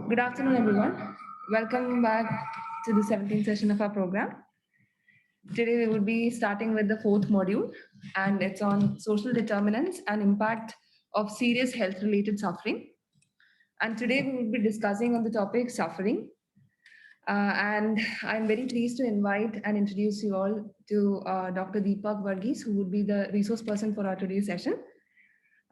Good afternoon, everyone. Welcome back to the 17th session of our program. Today, we will be starting with the fourth module, and it's on social determinants and impact of serious health related suffering. And today, we will be discussing on the topic suffering. And I'm very pleased to invite and introduce you all to Dr. Deepak Varghese, who would be the resource person for our today's session.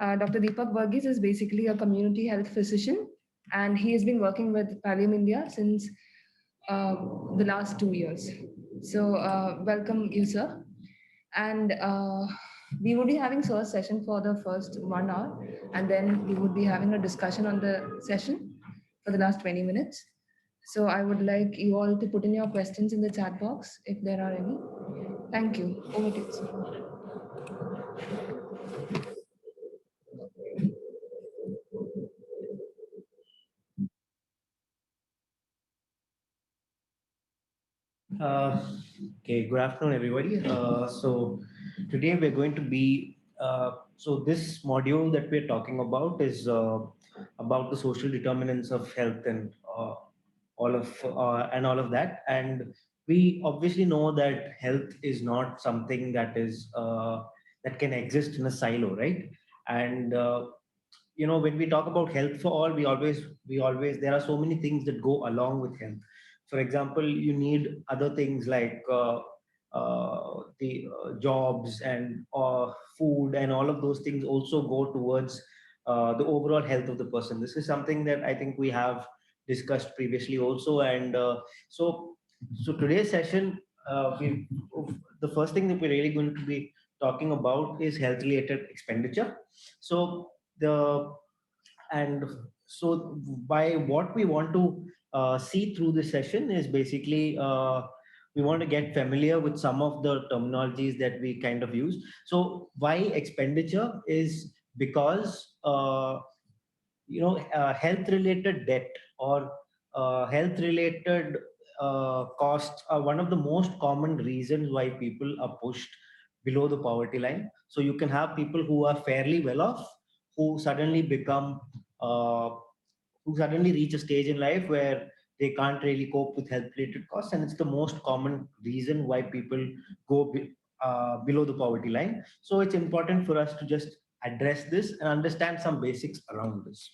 Dr. Deepak Varghese is basically a community health physician, and he has been working with Pallium India since uh, the last 2 years. So, welcome you, sir. And we will be having sir's session for the first 1 hour, and then we would be having a discussion on the session for the last 20 minutes. So, I would like you all to put in your questions in the chat box if there are any. Thank you. Over to you, sir. Uh, okay, good afternoon, everybody. So today we're going to be so this module that we're talking about is about the social determinants of health and all of that. And we obviously know that health is not something that can exist in a silo, right? And when we talk about health for all, we always there are so many things that go along with health. For example, you need other things like the jobs and food, and all of those things also go towards the overall health of the person. This is something that I think we have discussed previously also. And so today's session, the first thing that we're really going to be talking about is health related expenditure. So the and so by what we want to see through this session is basically we want to get familiar with some of the terminologies that we kind of use. So why expenditure is because health related debt or health related costs are one of the most common reasons why people are pushed below the poverty line. So you can have people who are fairly well off who suddenly become uh, who suddenly reach a stage in life where they can't really cope with health related costs, and it's the most common reason why people below the poverty line. So it's important for us to just address this and understand some basics around this.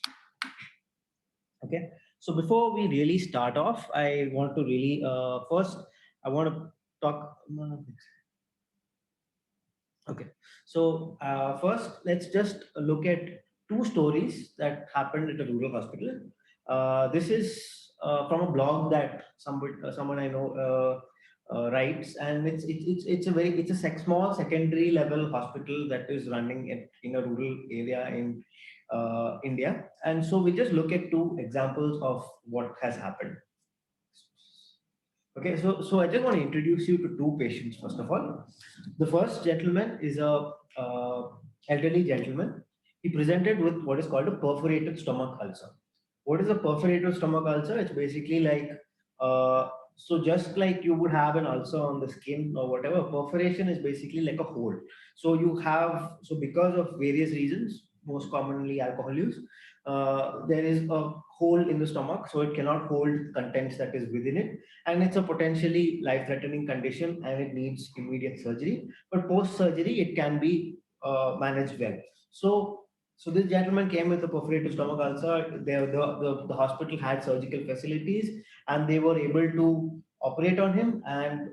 Okay, so before we really start off, I want to really first I want to talk. Okay, so first let's just look at two stories that happened at a rural hospital. This is from a blog that someone I know writes, and it's a small secondary level hospital that is running in a rural area in India. And so we just look at two examples of what has happened. Okay, so I just want to introduce you to two patients first of all. The first gentleman is a elderly gentleman. He presented with what is called a perforated stomach ulcer. What is a perforated stomach ulcer? It's basically like so just like you would have an ulcer on the skin or whatever, perforation is basically like a hole. So because of various reasons, most commonly alcohol use, there is a hole in the stomach, so it cannot hold contents that is within it, and it's a potentially life-threatening condition, and it needs immediate surgery. But post-surgery, it can be managed well. So this gentleman came with a perforated stomach ulcer. The hospital had surgical facilities, and they were able to operate on him. And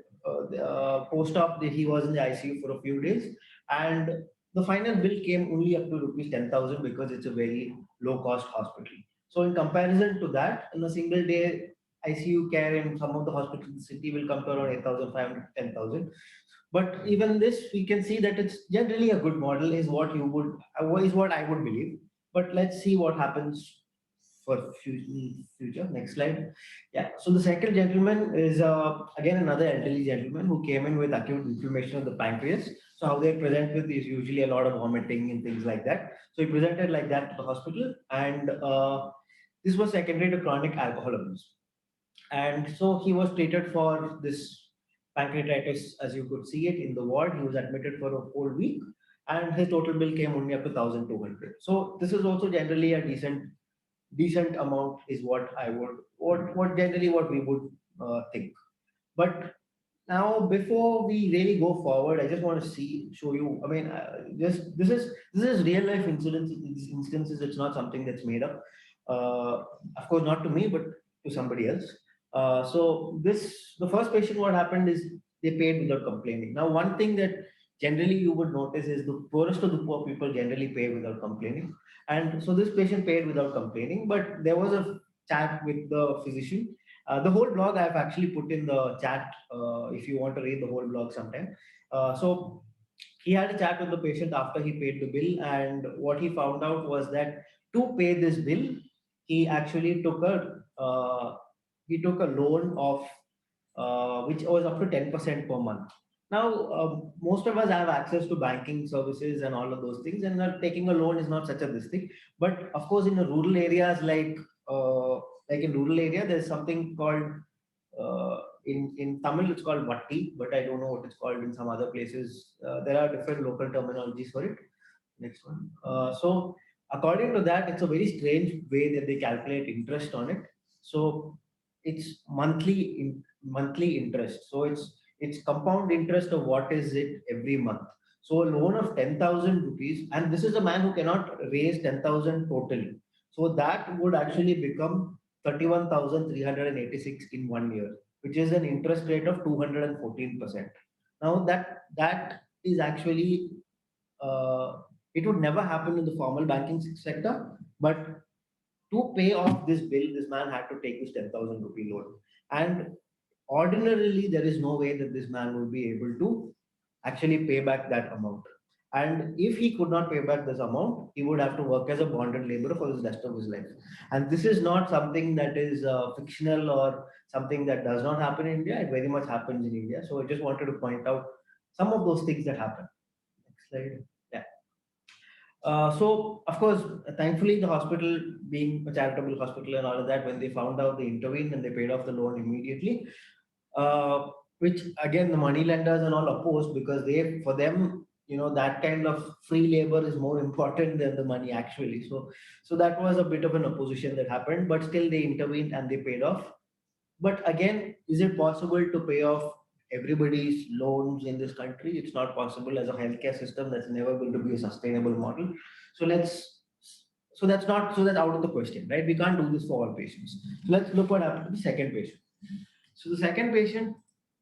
post-op, he was in the ICU for a few days, and the final bill came only up to rupees 10,000 because it's a very low-cost hospital. So in comparison to that, in a single day ICU care in some of the hospitals in the city will come to around 8,500 to 10,000. But even this, we can see that it's generally a good model, is what is what I would believe. But let's see what happens for future. Next slide. Yeah. So the second gentleman is again another elderly gentleman who came in with acute inflammation of the pancreas. So how they present with is usually a lot of vomiting and things like that. So he presented like that to the hospital, and this was secondary to chronic alcohol abuse. And so he was treated for this pancreatitis, as you could see it in the ward. He was admitted for a whole week, and his total bill came only up to 1,200. So this is also generally a decent decent amount is what I would, what generally what we would think. But now, before we really go forward, I just want to show you. I mean, just this is real life incidents. These instances, it's not something that's made up. Of course, not to me, but to somebody else. So the first patient, what happened is they paid without complaining. Now, one thing that generally you would notice is the poorest of the poor people generally pay without complaining. And so this patient paid without complaining, but there was a chat with the physician. The whole blog I've actually put in the chat if you want to read the whole blog sometime. So he had a chat with the patient after he paid the bill, and what he found out was that to pay this bill, he actually took a loan of which was up to 10% per month. Now, most of us have access to banking services and all of those things, and taking a loan is not such a this thing. But of course, in the rural areas, like in rural area, there's something called in Tamil, it's called vatti, but I don't know what it's called in some other places. There are different local terminologies for it. Next one. So according to that, it's a very strange way that they calculate interest on it. So it's monthly interest. So it's compound interest of what is it every month. So a loan of 10,000 rupees, and this is a man who cannot raise 10,000 totally. So that would actually become 31,386 in 1 year, which is an interest rate of 214%. Now that is actually it would never happen in the formal banking sector, but to pay off this bill, this man had to take this 10,000 rupee loan. And ordinarily, there is no way that this man would be able to actually pay back that amount. And if he could not pay back this amount, he would have to work as a bonded laborer for the rest of his life. And this is not something that is fictional or something that does not happen in India. It very much happens in India. So I just wanted to point out some of those things that happen. Next slide. Yeah. So, of course, thankfully, the hospital, being a charitable hospital and all of that, when they found out, they intervened and they paid off the loan immediately. Which again, the money lenders and all opposed, because for them, that kind of free labor is more important than the money actually. So that was a bit of an opposition that happened, but still they intervened and they paid off. But again, is it possible to pay off everybody's loans in this country? It's not possible. As a healthcare system, that's never going to be a sustainable model. So that's out of the question, right? We can't do this for all patients. So let's look what happened to the second patient. So the second patient,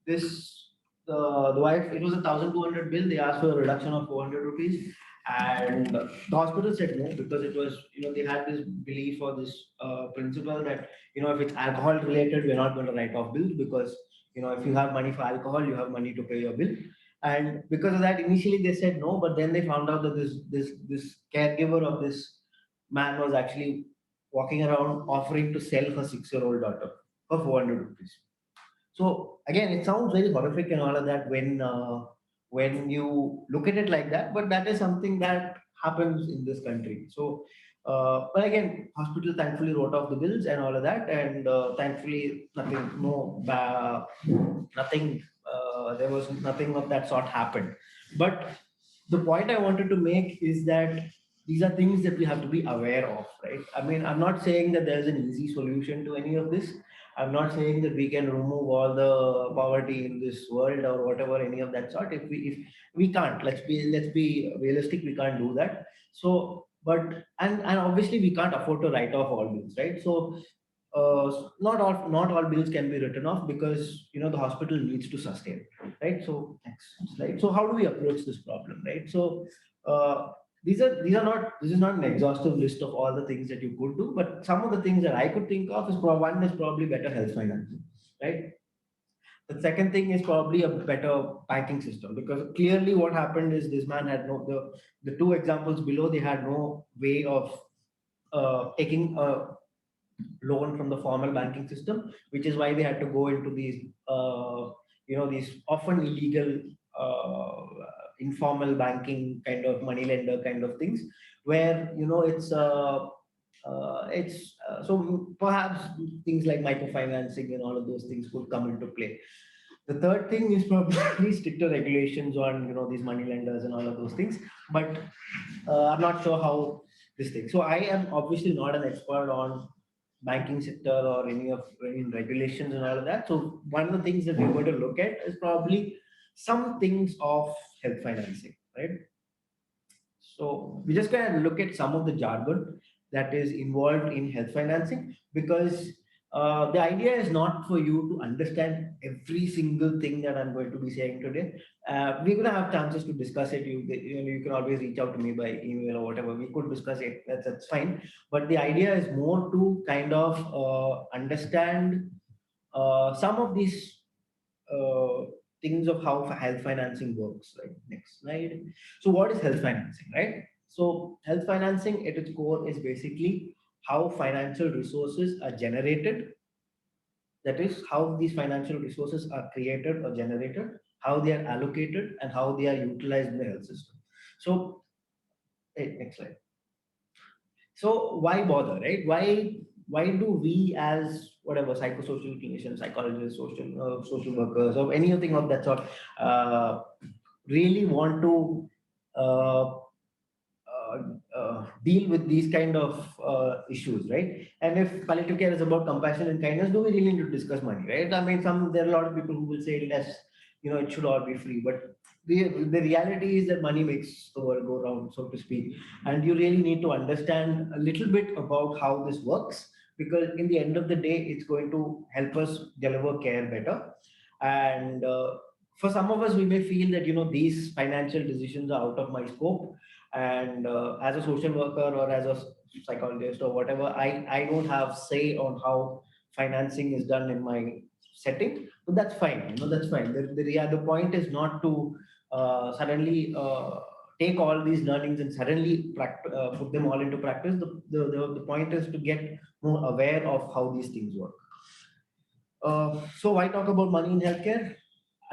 the wife, it was 1,200 bill. They asked for a reduction of 400 rupees, and the hospital said no, because it was, they had this belief or this principle that, if it's alcohol related, we're not going to write off bills, because if you have money for alcohol, you have money to pay your bill. And because of that, initially they said no, but then they found out that this caregiver of this man was actually walking around offering to sell her 6-year-old daughter for 400 rupees. So again, it sounds very horrific and all of that when you look at it like that, but that is something that happens in this country. So, but again, hospital thankfully wrote off the bills and all of that, and thankfully nothing. There was nothing of that sort happened. But the point I wanted to make is that these are things that we have to be aware of, right? I mean, I'm not saying that there's an easy solution to any of this. I'm not saying that we can remove all the poverty in this world or whatever, any of that sort. If we can't, let's be realistic, we can't do that. So, but and obviously we can't afford to write off all bills, right? So not all bills can be written off, because the hospital needs to sustain, right? So next slide. So how do we approach this problem, right? So uh, this is not an exhaustive list of all the things that you could do, but some of the things that I could think of is one is probably better health financing, right? The second thing is probably a better banking system, because clearly what happened is this man had the two examples below, they had no way of taking a loan from the formal banking system, which is why they had to go into these often illegal uh, informal banking kind of money lender kind of things, where so perhaps things like microfinancing and all of those things could come into play. The third thing is probably stricter regulations on these money lenders and all of those things, but I'm not sure how this thing. So I am obviously not an expert on banking sector or any regulations and all of that. So one of the things that we're going to look at is probably some things of health financing, right? So we just kind of look at some of the jargon that is involved in health financing, because the idea is not for you to understand every single thing that I'm going to be saying today. We're going to have chances to discuss it. You can always reach out to me by email or whatever. We could discuss it. That's fine. But the idea is more to kind of understand some of these uh, things of how health financing works. Right. Next slide. So what is health financing, right? So health financing at its core is basically how financial resources are generated. That is how these financial resources are created or generated, how they are allocated, and how they are utilized in the health system. So, next slide. So why bother, right? Why do we as whatever psychosocial clinicians, psychologists, social workers, or anything of that sort, uh, really want to uh, deal with these kind of issues, right? And if palliative care is about compassion and kindness, do we really need to discuss money, right? I mean, there are a lot of people who will say less, it should all be free, but the reality is that money makes the world go round, so to speak, and you really need to understand a little bit about how this works, because in the end of the day, it's going to help us deliver care better. And for some of us, we may feel that these financial decisions are out of my scope, and as a social worker or as a psychologist or whatever, I don't have say on how financing is done in my setting, but that's fine. That's fine. The point is not to suddenly take all these learnings and suddenly put them all into practice. The point is to get more aware of how these things work. So why talk about money in healthcare?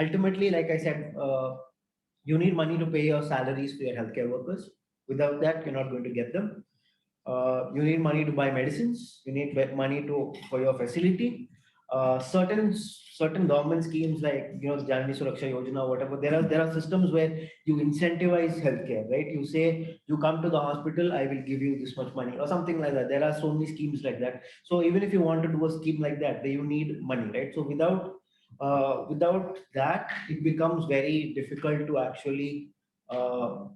Ultimately, like I said, you need money to pay your salaries for your healthcare workers. Without that, you're not going to get them. You need money to buy medicines. You need money for your facility. Certain government schemes like Janani Suraksha Yojana, whatever. There are systems where you incentivize healthcare, right? You say you come to the hospital, I will give you this much money or something like that. There are so many schemes like that. So even if you want to do a scheme like that, then you need money, right? So without that, it becomes very difficult to actually uh,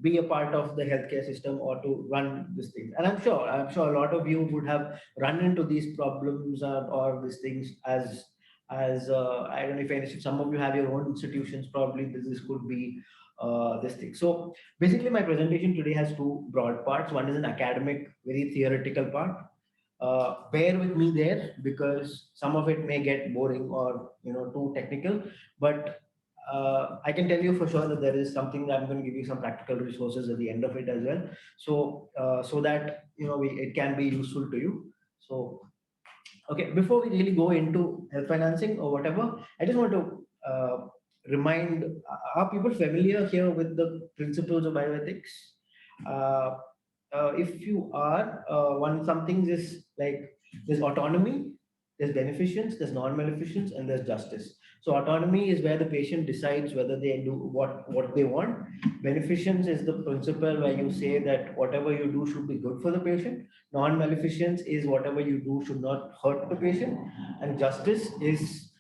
be a part of the healthcare system or to run this thing. And I'm sure a lot of you would have run into these problems or these things as I don't know if some of you have your own institutions. Probably this could be this thing. So basically, my presentation today has two broad parts. One is an academic, very theoretical part. Bear with me there because some of it may get boring or too technical, but I can tell you for sure that there is something that I'm going to give you some practical resources at the end of it as well, so that it can be useful to you. So okay, before we really go into health financing or whatever, I just want to remind: are people familiar here with the principles of bioethics? Uh, if you are, some things is like there's autonomy, there's beneficence, there's non-maleficence, and there's justice. So autonomy is where the patient decides whether they do what they want. Beneficence is the principle where you say that whatever you do should be good for the patient. Non-maleficence is whatever you do should not hurt the patient, and justice is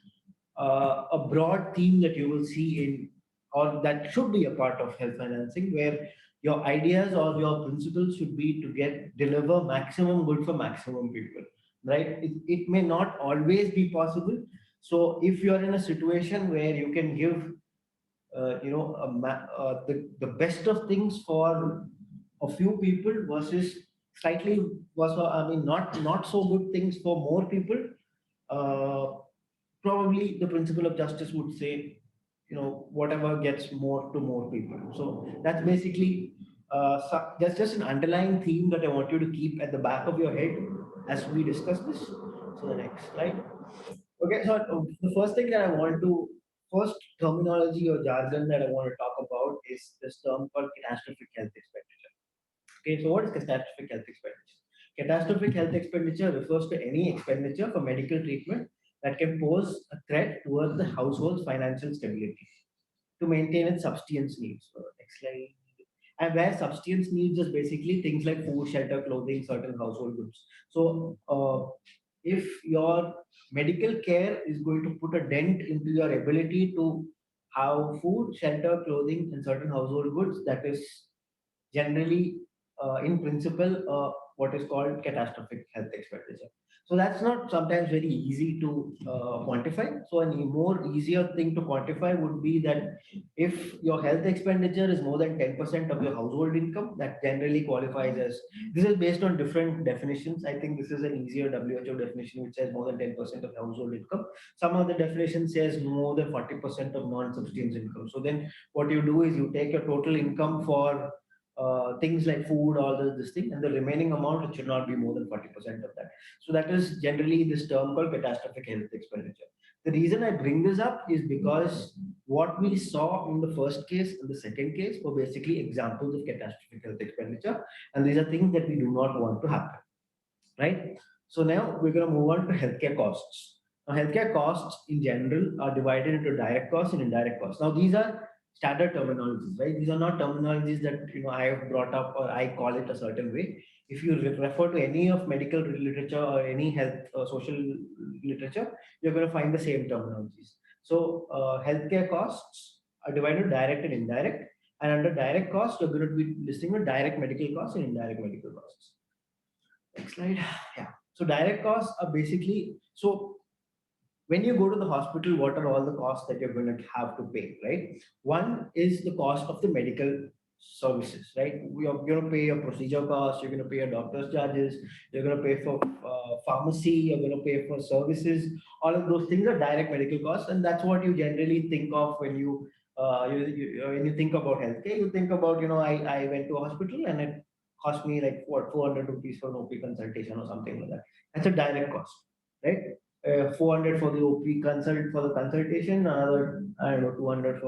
a broad theme that you will see in, or that should be a part of health financing, where your ideas or your principles should be to deliver maximum good for maximum people, right? It may not always be possible. So if you are in a situation where you can give the best of things for a few people versus slightly not so good things for more people, uh, probably the principle of justice would say, whatever gets more to more people. So that's basically that's just an underlying theme that I want you to keep at the back of your head as we discuss this. So the next slide. Okay, so the first thing that first terminology or jargon that I want to talk about is this term called catastrophic health expenditure. Okay, so what is catastrophic health expenditure? Catastrophic health expenditure refers to any expenditure for medical treatment that can pose a threat towards the household's financial stability to maintain its subsistence needs. So next slide. and where subsistence needs is basically things like food, shelter, clothing, certain household goods. So if your medical care is going to put a dent into your ability to have food, shelter, clothing, and certain household goods, that is generally, in principle, what is called catastrophic health expenditure. So that's not sometimes very easy to quantify. So a more easier thing to quantify would be that if your health expenditure is more than 10% of your household income, that generally qualifies as, this is based on different definitions. I think this is an easier WHO definition, which says more than 10% of household income. Some of the definition says more than 40% of non-subsistence income. So then what you do is you take your total income for things like food, all this thing, and the remaining amount, it should not be more than 40% of that. So that is generally this term called catastrophic health expenditure. The reason I bring this up is because what we saw in the first case and the second case were basically examples of catastrophic health expenditure, and these are things that we do not want to happen, right? So now we're going to move on to healthcare costs. Now, healthcare costs in general are divided into direct costs and indirect costs. Now, these are standard terminologies, right? These are not terminologies that I have brought up or I call it a certain way. If you refer to any of medical literature or any health social literature, you're going to find the same terminologies. So, healthcare costs are divided direct and indirect. And under direct costs, you're going to be listing the direct medical costs and indirect medical costs. Next slide. Yeah. So direct costs are basically, so when you go to the hospital, what are all the costs that you're going to have to pay, right? One is the cost of the medical services, right? You're going to pay your procedure costs, you're going to pay your doctor's charges, you're going to pay for pharmacy, you're going to pay for services. All of those things are direct medical costs, and that's what you generally think of when when you think about healthcare. You think about, I went to a hospital and it cost me like what, 400 rupees for an OP consultation or something like that. That's a direct cost, right? 400 for the OP consult for the consultation, another, I don't know, 200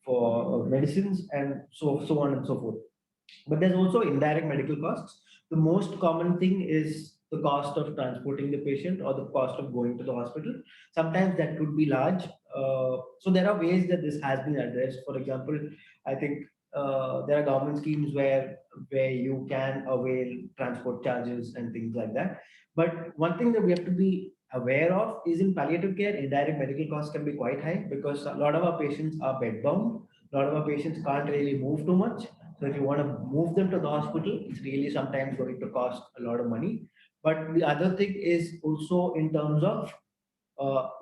for medicines, and so on and so forth. But there's also indirect medical costs. The most common thing is the cost of transporting the patient or the cost of going to the hospital. Sometimes that could be large. So there are ways that this has been addressed. For example, I think there are government schemes where you can avail transport charges and things like that. But one thing that we have to be aware of is in palliative care, indirect medical costs can be quite high because a lot of our patients are bed bound. A lot of our patients can't really move too much. So if you want to move them to the hospital, it's really sometimes going to cost a lot of money. But the other thing is also in terms of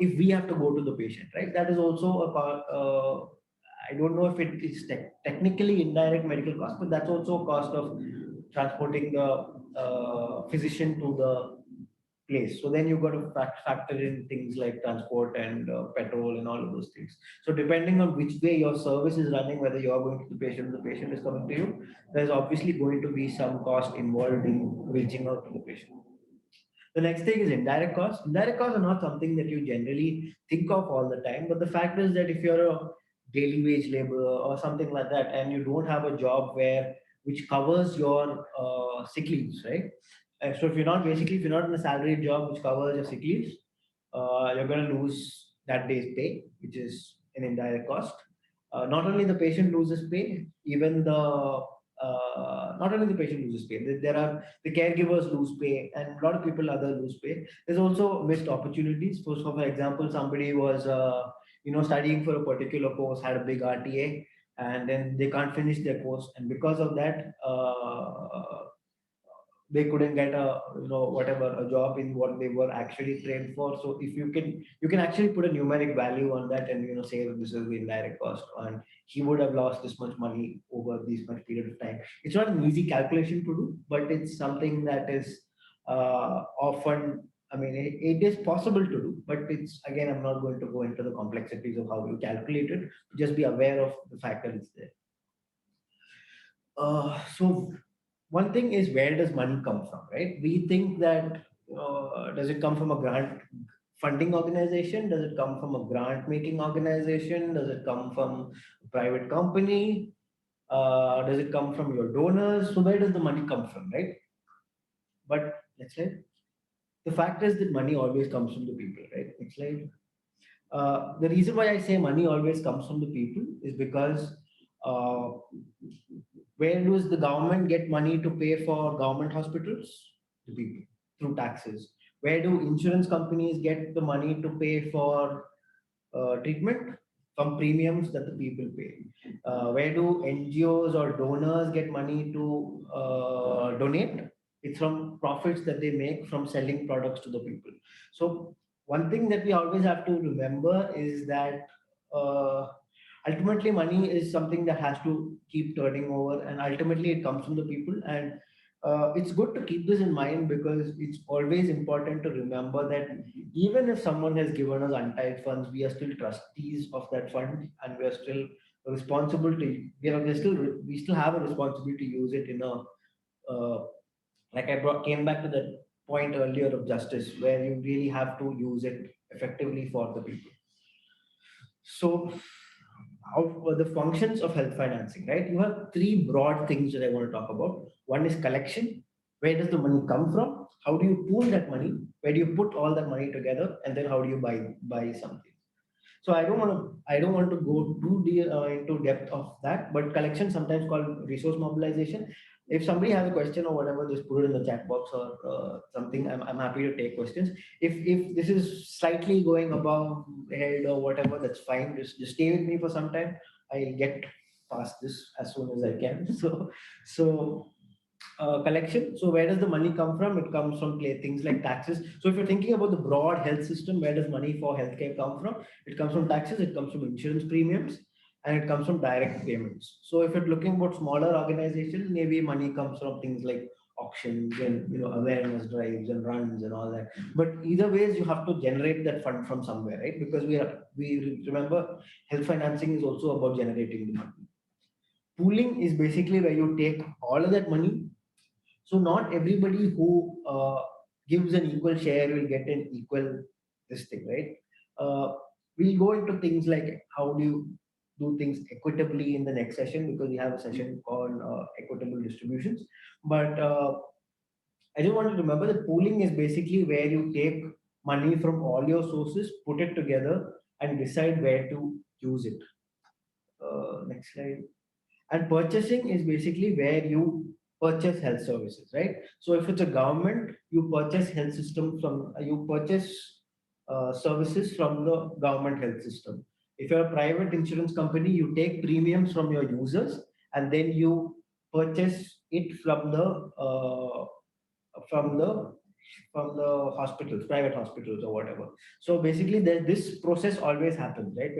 if we have to go to the patient, right? That is also I don't know if it is technically indirect medical cost, but that's also a cost of transporting the physician to the place. So then you've got to factor in things like transport and petrol and all of those things. So depending on which way your service is running, whether you are going to the patient or the patient is coming to you, there's obviously going to be some cost involved in reaching out to the patient. The next thing is indirect costs. Indirect costs are not something that you generally think of all the time, but the fact is that if you're a daily wage laborer or something like that, and you don't have a job which covers your sick leaves, right? So if you're not in a salaried job which covers your sick leaves, you're going to lose that day's pay, which is an indirect cost. Not only the patient loses pay, even the not only the patient loses pay, there are the caregivers lose pay, and a lot of people other lose pay. There's also missed opportunities. So, for example, somebody was studying for a particular course, had a big RTA, and then they can't finish their course, and because of that, they couldn't get a job in what they were actually trained for. So if you can actually put a numeric value on that, and say that this is the indirect cost, and he would have lost this much money over this much period of time. It's not an easy calculation to do, but it's something that is often, I mean, it is possible to do, but it's, again, I'm not going to go into the complexities of how you calculate it. Just be aware of the fact that it's there. So one thing is, where does money come from, right? We think that does it come from a grant funding organization? Does it come from a grant making organization? Does it come from a private company? Does it come from your donors? So where does the money come from, right? But let's say the fact is that money always comes from the people, right? It's like the reason why I say money always comes from the people is because Uh, where does the government get money to pay for government hospitals? The people, through taxes. Where do insurance companies get the money to pay for treatment? From premiums that the people pay. Where do NGOs or donors get money to donate? It's from profits that they make from selling products to the people. So one thing that we always have to remember is that uh, ultimately money is something that has to keep turning over, and ultimately it comes from the people. And it's good to keep this in mind, because it's always important to remember that even if someone has given us untied funds, we are still trustees of that fund, and we are still responsible to, we still have a responsibility to use it in a, like came back to that point earlier of justice, where you really have to use it effectively for the people. So, how the functions of health financing, right? You have three broad things that I want to talk about. One is collection. Where does the money come from? How do you pool that money? Where do you put all that money together? And then how do you buy something? So I don't want to go too into depth of that, but collection, sometimes called resource mobilization. If somebody has a question or whatever, just put it in the chat box or something. I'm happy to take questions. If this is slightly going above head or whatever, that's fine. Just stay with me for some time. I'll get past this as soon as I can. So collection. So where does the money come from? It comes from things like taxes. So if you're thinking about the broad health system, where does money for healthcare come from? It comes from taxes, it comes from insurance premiums, and it comes from direct payments. So if you're looking about smaller organizations, maybe money comes from things like auctions and awareness drives and runs and all that. But either ways, you have to generate that fund from somewhere, right? Because we remember, health financing is also about generating the money. Pooling is basically where you take all of that money. So not everybody who gives an equal share will get an equal this thing, right? We'll go into things like how do you do things equitably in the next session, because we have a session on equitable distributions. But I just want to remember that pooling is basically where you take money from all your sources, put it together, and decide where to use it. Next slide. And purchasing is basically where you purchase health services, right? So if it's a government, you purchase health system from, you purchase services from the government health system. If you're a private insurance company, you take premiums from your users, and then you purchase it from the from the hospitals, private hospitals or whatever. So basically, this process always happens, right?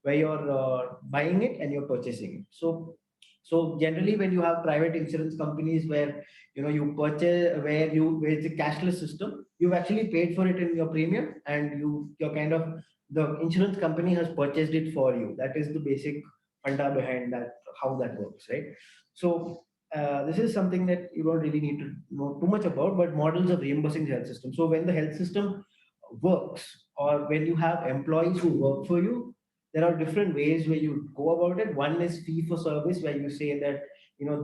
Where you're buying it and you're purchasing it. So generally, when you have private insurance companies where you purchase, where it's a cashless system, you've actually paid for it in your premium, and you're kind of, the insurance company has purchased it for you. That is the basic funda behind that, how that works, right? So this is something that you don't really need to know too much about, but models of reimbursing the health system. So when the health system works, or when you have employees who work for you, there are different ways where you go about it. One is fee for service, where you say that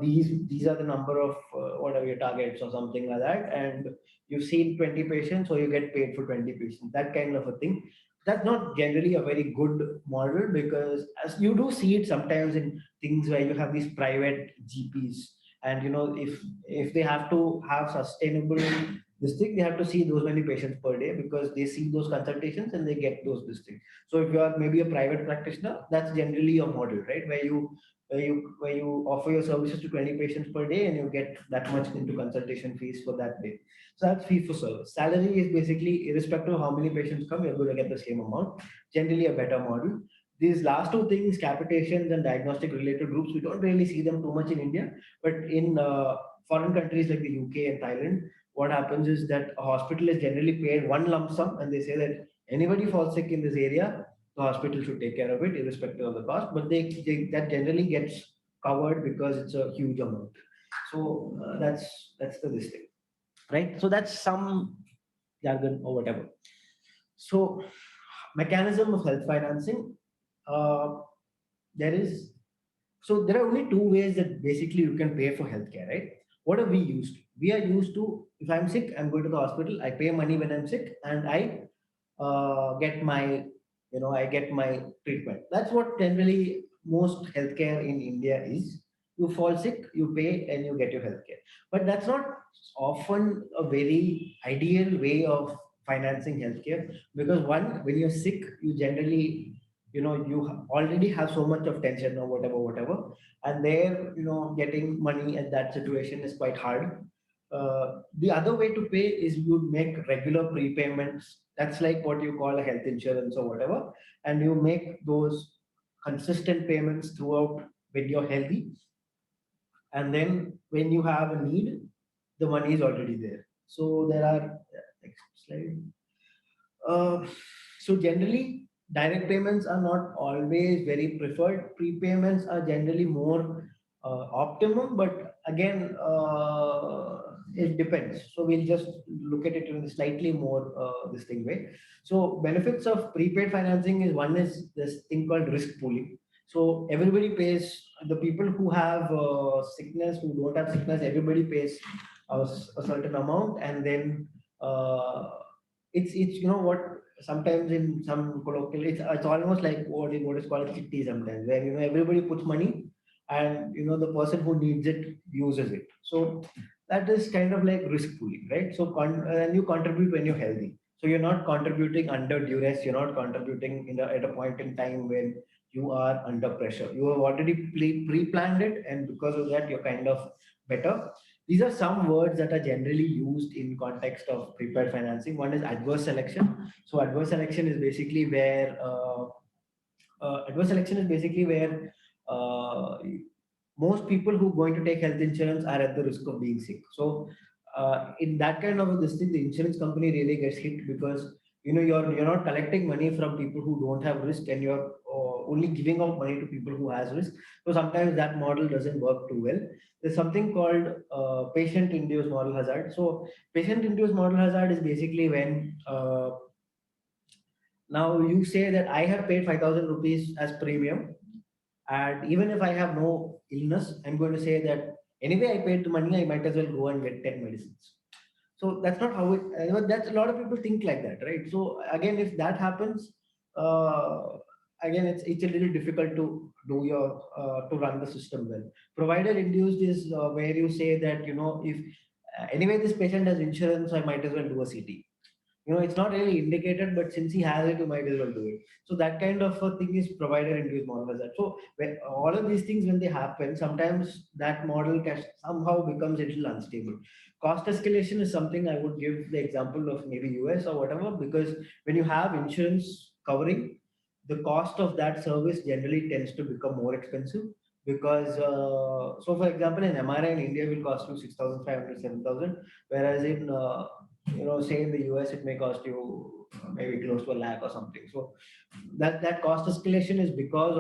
these are the number of whatever your targets or something like that, and you've seen 20 patients, so you get paid for 20 patients. That kind of a thing. That's not generally a very good model, because as you do see it sometimes in things where you have these private GPs, and if they have to have sustainable this thing, they have to see those many patients per day, because they see those consultations and they get those this thing. So if you are maybe a private practitioner, that's generally your model, right? Where you offer your services to 20 patients per day, and you get that much into consultation fees for that day. So that's fee for service. Salary is basically irrespective of how many patients come, you're going to get the same amount. Generally a better model. These last two things, capitations and diagnostic related groups, we don't really see them too much in India, but in foreign countries like the UK and Thailand, what happens is that a hospital is generally paid one lump sum, and they say that anybody falls sick in this area, the hospital should take care of it irrespective of the cost. But that generally gets covered because it's a huge amount. So that's the this thing, right? So that's some jargon or whatever. So mechanism of health financing. Uh, there is there are only two ways that basically you can pay for healthcare, right? What are we used to? We are used to, if I'm sick, I'm going to the hospital, I pay money when I'm sick, and I get my treatment. That's what generally most healthcare in India is. You fall sick, you pay, and you get your healthcare. But that's not often a very ideal way of financing healthcare, because one, when you're sick, you generally, you already have so much of tension or whatever, and there, getting money at that situation is quite hard. The other way to pay is you make regular prepayments. That's like what you call a health insurance or whatever, and you make those consistent payments throughout when you're healthy, and then when you have a need, the money is already there. So there are, next slide. uh, so generally, direct payments are not always very preferred. Prepayments are generally more optimum, but again, it depends. So we'll just look at it in a slightly more this thing way. So benefits of prepaid financing is, one is this thing called risk pooling. So everybody pays. The people who have sickness, who don't have sickness, everybody pays a certain amount, and then. It's what sometimes in some colloquial, it's almost like what is called chitti sometimes, where everybody puts money, and the person who needs it uses it. So that is kind of like risk pooling, right? So and you contribute when you're healthy, so you're not contributing under duress, you're not contributing at a point in time when you are under pressure. You have already pre-planned it, and because of that, you're kind of better. These are some words that are generally used in context of prepared financing. One is adverse selection. So adverse selection is basically where uh, most people who are going to take health insurance are at the risk of being sick. So in that kind of a this thing, the insurance company really gets hit, because you're not collecting money from people who don't have risk, and you're only giving out money to people who has risk. So sometimes that model doesn't work too well. There's something called patient-induced moral hazard. So patient-induced moral hazard is basically when now you say that I have paid 5,000 rupees as premium, and even if I have no illness, I'm going to say that anyway I paid the money, I might as well go and get 10 medicines. So that's not how it. That's, a lot of people think like that, right? So again, if that happens, uh, again it's a little difficult to do your to run the system well. Provider induced is where you say that if anyway this patient has insurance, I might as well do a CT. It's not really indicated, but since he has it, you might as well do it. So that kind of a thing is provider induced model hazard. So when all of these things, when they happen, sometimes that model can somehow becomes a little unstable. Cost escalation is something I would give the example of maybe US or whatever, because when you have insurance covering, the cost of that service generally tends to become more expensive, because so for example, an MRI in India will cost you 6,500, 7,000, whereas in say in the US, it may cost you maybe close to a lakh or something. So that cost escalation is because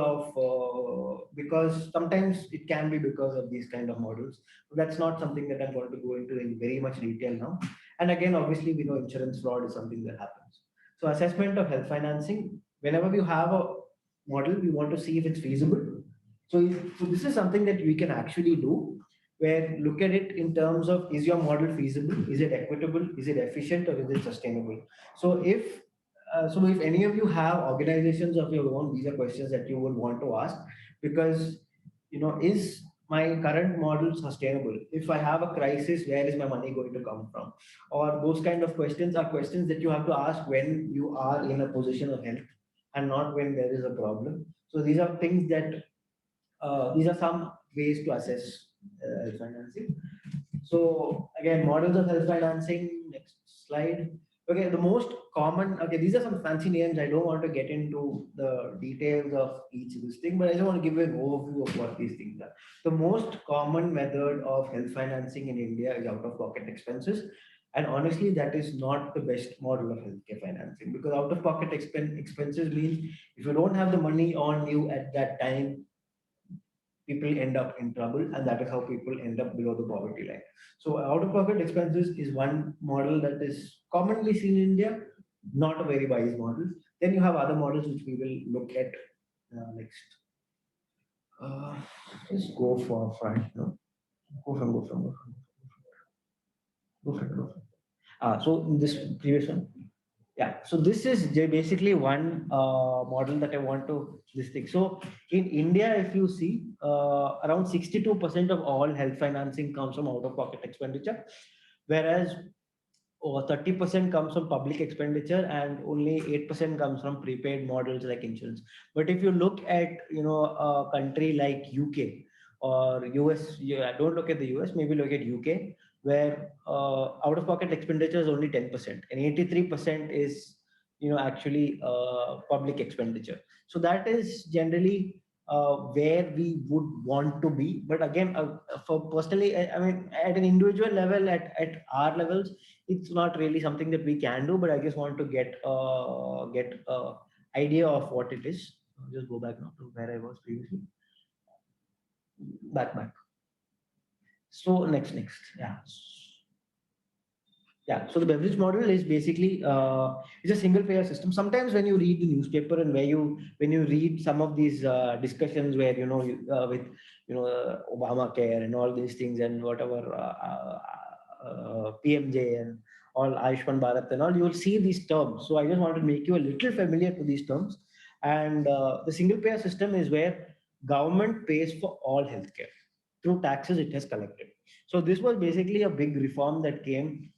sometimes it can be because of these kind of models. So that's not something that I'm going to go into in very much detail now. And again, obviously, we know insurance fraud is something that happens. So assessment of health financing, whenever we have a model, we want to see if it's feasible. So this is something that we can actually do, where look at it in terms of, is your model feasible, is it equitable, is it efficient, or is it sustainable? So if any of you have organizations of your own, these are questions that you would want to ask, because is my current model sustainable? If I have a crisis, where is my money going to come from? Or those kind of questions are questions that you have to ask when you are in a position of health, and not when there is a problem. So these are things that these are some ways to assess health financing. So again, models of health financing. Next slide. Okay, the most common. Okay, these are some fancy names. I don't want to get into the details of each of this thing, but I just want to give you an overview of what these things are. The most common method of health financing in India is out-of-pocket expenses. And honestly, that is not the best model of healthcare financing, because out-of-pocket expenses means if you don't have the money on you at that time, people end up in trouble, and that is how people end up below the poverty line. So out of pocket expenses is one model that is commonly seen in India, not a very wise model. Then you have other models which we will look at next. uh, just go for front, no, go from. So in this previous one, Yeah, so this is basically one model that I want to this thing. So in India, if you see, around 62% of all health financing comes from out-of-pocket expenditure, whereas over 30% comes from public expenditure and only 8% comes from prepaid models like insurance. But if you look at, a country like UK or US, yeah, don't look at the US, maybe look at UK, where out of pocket expenditure is only 10% and 83% is, actually public expenditure. So that is generally where we would want to be. But again, for personally, I mean, at an individual level, at our levels, it's not really something that we can do, but I just want to get idea of what it is. I'll just go back now to where I was previously. Back. So next, yeah. Yeah, so the beverage model is basically it's a single payer system. Sometimes when you read the newspaper and when you read some of these discussions where with Obamacare and all these things and whatever PMJ and all Ayushman Bharat and all, you will see these terms. So I just want to make you a little familiar to these terms. And the single payer system is where government pays for all healthcare through taxes it has collected. So this was basically a big reform that came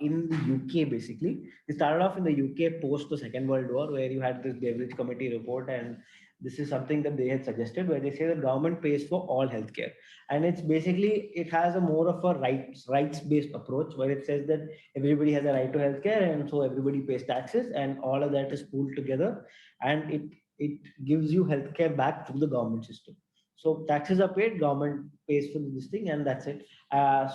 in the UK. Basically, it started off in the UK post the Second World War, where you had this Beveridge Committee report, and this is something that they had suggested, where they say the government pays for all healthcare, and it's basically it has a more of a rights based approach, where it says that everybody has a right to healthcare, and so everybody pays taxes, and all of that is pooled together, and it gives you healthcare back through the government system. So taxes are paid, government pays for this thing, and that's it. How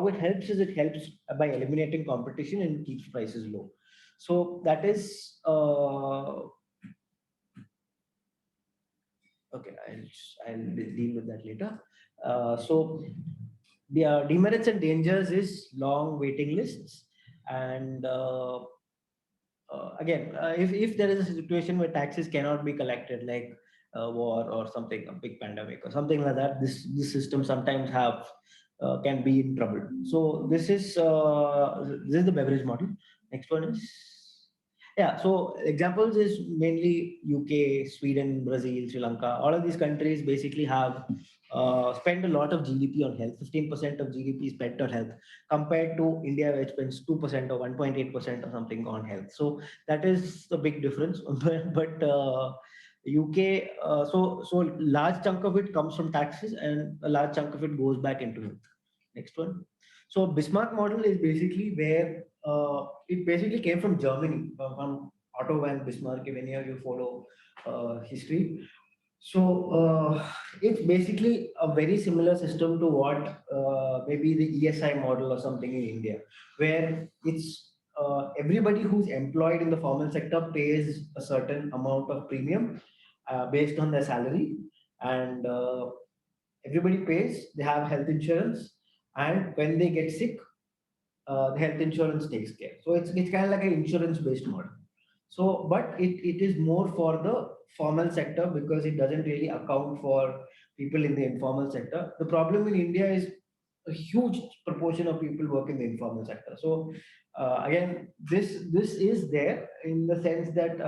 it helps is it helps by eliminating competition and keeps prices low. So that is okay. I'll deal with that later. So the demerits and dangers is long waiting lists, and again, if there is a situation where taxes cannot be collected, like war or something, a big pandemic or something like that, this system sometimes have can be in trouble. So this is the beverage model. Next one is, yeah. So examples is mainly UK, Sweden, Brazil, Sri Lanka. All of these countries basically have spend a lot of GDP on health. 15% of GDP is spent on health, compared to India, which spends 2% or 1.8% or something on health. So that is the big difference. But UK, so large chunk of it comes from taxes, and a large chunk of it goes back into health. Next one. So Bismarck model is basically where it basically came from Germany, from Otto von Bismarck. If any of you follow history, so it's basically a very similar system to what maybe the ESI model or something in India, where it's everybody who's employed in the formal sector pays a certain amount of premium based on their salary, and everybody pays. They have health insurance, and when they get sick, the health insurance takes care. So it's kind of like an insurance based model. So, but it is more for the formal sector because it doesn't really account for people in the informal sector. The problem in India is a huge proportion of people work in the informal sector. So again, this is there in the sense that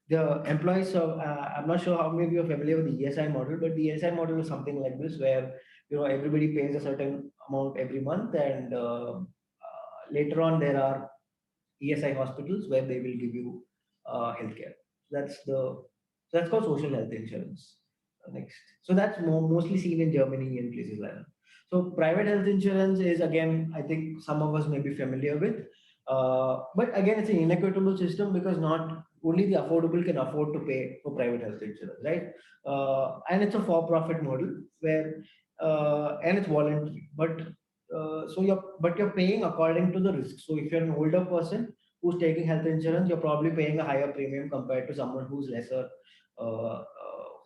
the employees of I'm not sure how many of you are familiar with the ESI model, but the ESI model is something like this, where everybody pays a certain amount every month, and later on there are ESI hospitals where they will give you healthcare. That's called social health insurance. Next, so that's mostly seen in Germany and places like that. So private health insurance is, again, I think some of us may be familiar with, but again it's an inequitable system because not only the affordable can afford to pay for private health insurance, right? And it's a for-profit model where and it's voluntary, but you're paying according to the risk. So if you're an older person who's taking health insurance, you're probably paying a higher premium compared to someone who's lesser,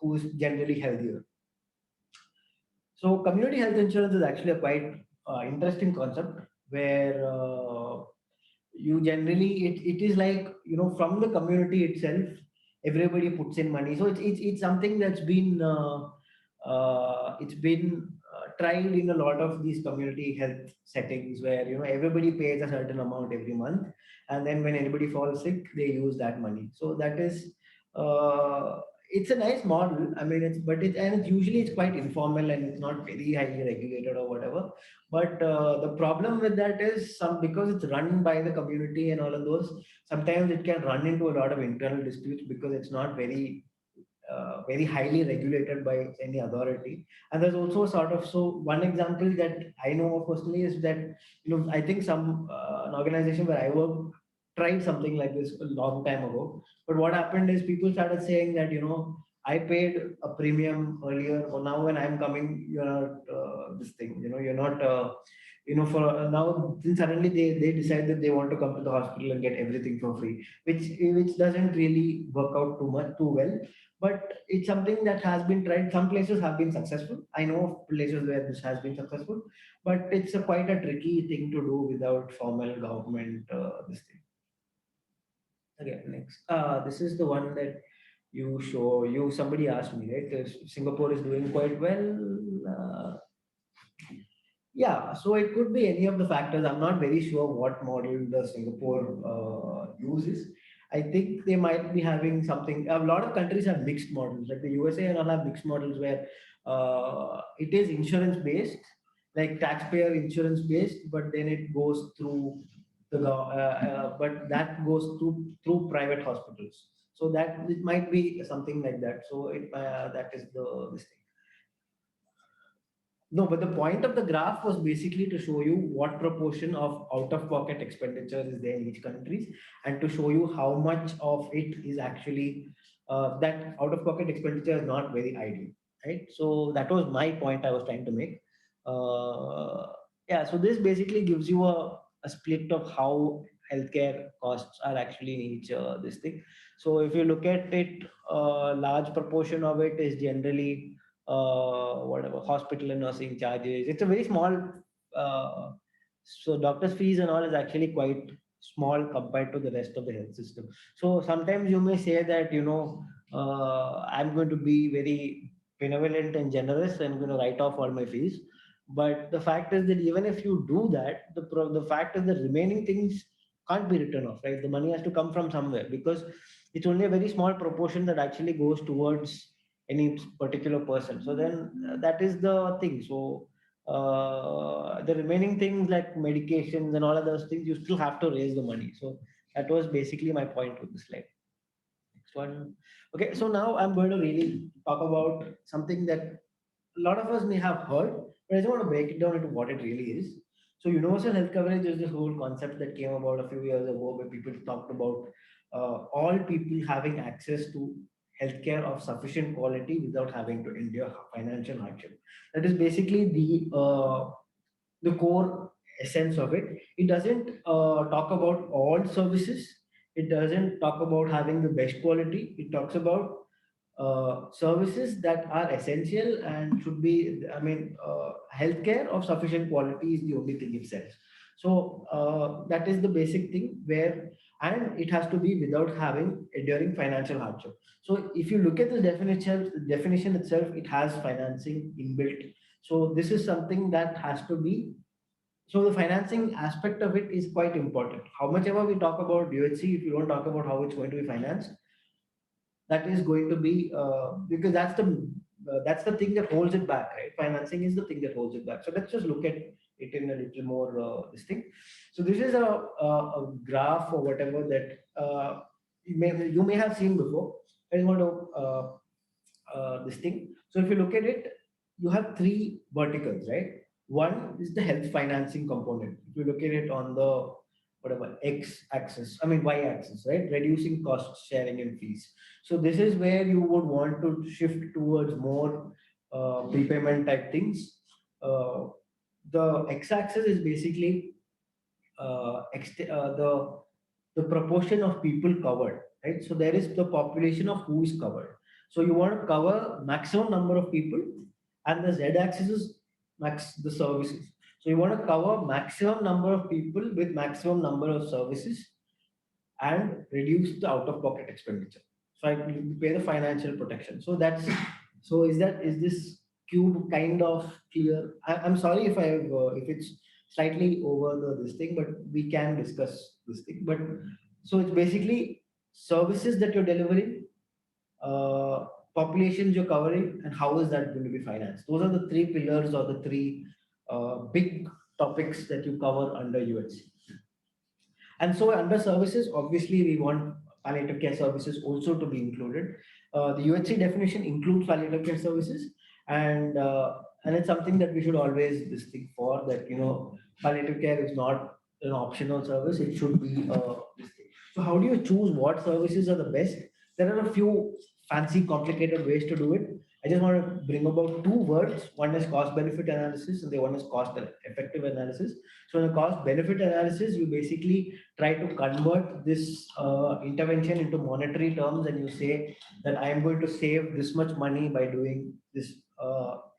who's generally healthier. So community health insurance is actually a quite interesting concept where you generally it is like from the community itself, everybody puts in money. So it's something that's been tried in a lot of these community health settings where everybody pays a certain amount every month, and then when anybody falls sick, they use that money. So that is uh, it's a nice model. I mean, it's usually it's quite informal and it's not very highly regulated or whatever. But the problem with that is because it's run by the community and all of those. Sometimes it can run into a lot of internal disputes because it's not very highly regulated by any authority. And there's also one example that I know of personally is that I think some an organization where I work tried something like this a long time ago. But what happened is people started saying that I paid a premium earlier, or now when I'm coming, you're not this thing. You're not. For now, then suddenly they decide that they want to come to the hospital and get everything for free, which doesn't really work out too well. But it's something that has been tried. Some places have been successful. I know of places where this has been successful, but it's quite a tricky thing to do without formal government this thing. Okay, next. This is the one that somebody asked me, right? Singapore is doing quite well. Uh, yeah, so it could be any of the factors. I'm not very sure what model the Singapore uses. I think they might be having something. A lot of countries have mixed models, like the USA and all have mixed models where it is insurance based, like taxpayer insurance based, but then it goes through but that goes through private hospitals. So that it might be something like that. So that is the this thing. No, but the point of the graph was basically to show you what proportion of out-of-pocket expenditure is there in each countries, and to show you how much of it is actually that out-of-pocket expenditure is not very ideal, right? So that was my point I was trying to make. Yeah, so this basically gives you a split of how healthcare costs are actually in each this thing. So if you look at it, a large proportion of it is generally whatever hospital and nursing charges. It's a very small, uh, so doctors' fees and all is actually quite small compared to the rest of the health system. So sometimes you may say that I'm going to be very benevolent and generous and going to write off all my fees. But the fact is that even if you do that, the fact is that remaining things can't be written off, right? The money has to come from somewhere because it's only a very small proportion that actually goes towards any particular person. So then that is the thing. So the remaining things like medications and all of those things, you still have to raise the money. So that was basically my point with the slide. Next one. Okay, so now I'm going to really talk about something that a lot of us may have heard, but I just want to break it down into what it really is. So universal health coverage is this whole concept that came about a few years ago where people talked about all people having access to healthcare of sufficient quality without having to endure financial hardship. That is basically the core essence of it. It doesn't talk about all services. It doesn't talk about having the best quality. It talks about services that are essential and should be, I mean, healthcare of sufficient quality is the only thing it says. So that is the basic thing and it has to be without having enduring financial hardship. So if you look at the definition itself, it has financing inbuilt. So this is something that has to be, so the financing aspect of it is quite important. How much ever we talk about UHC, if you don't talk about how it's going to be financed, that is going to be because that's the thing that holds it back, right? Financing is the thing that holds it back. So let's just look at it in a little more this thing. So this is a graph or whatever that you may have seen before. I just want to this thing. So if you look at it, you have three verticals, right? One is the health financing component. If you look at it on the whatever x axis, I mean y axis, right? Reducing costs, sharing, and fees. So this is where you would want to shift towards more prepayment type things. The x axis is basically the proportion of people covered, right? So there is the population of who is covered. So you want to cover maximum number of people, and the z-axis is the services. So you want to cover maximum number of people with maximum number of services and reduce the out-of-pocket expenditure. So I pay the financial protection. So is this cube kind of clear? I'm sorry if if it's slightly over this thing, but we can discuss this thing. But so it's basically services that you're delivering, uh, populations you're covering, and how is that going to be financed? Those are the three pillars or the three big topics that you cover under UHC. And so under services, obviously we want palliative care services also to be included. The UHC definition includes palliative care services, and it's something that we should always distinct for, that palliative care is not an optional service; it should be this thing. So how do you choose what services are the best? There are a few fancy, complicated ways to do it. I just want to bring about two words. One is cost benefit analysis, and the one is cost effective analysis. So in a cost benefit analysis, you basically try to convert this intervention into monetary terms, and you say that I am going to save this much money by doing this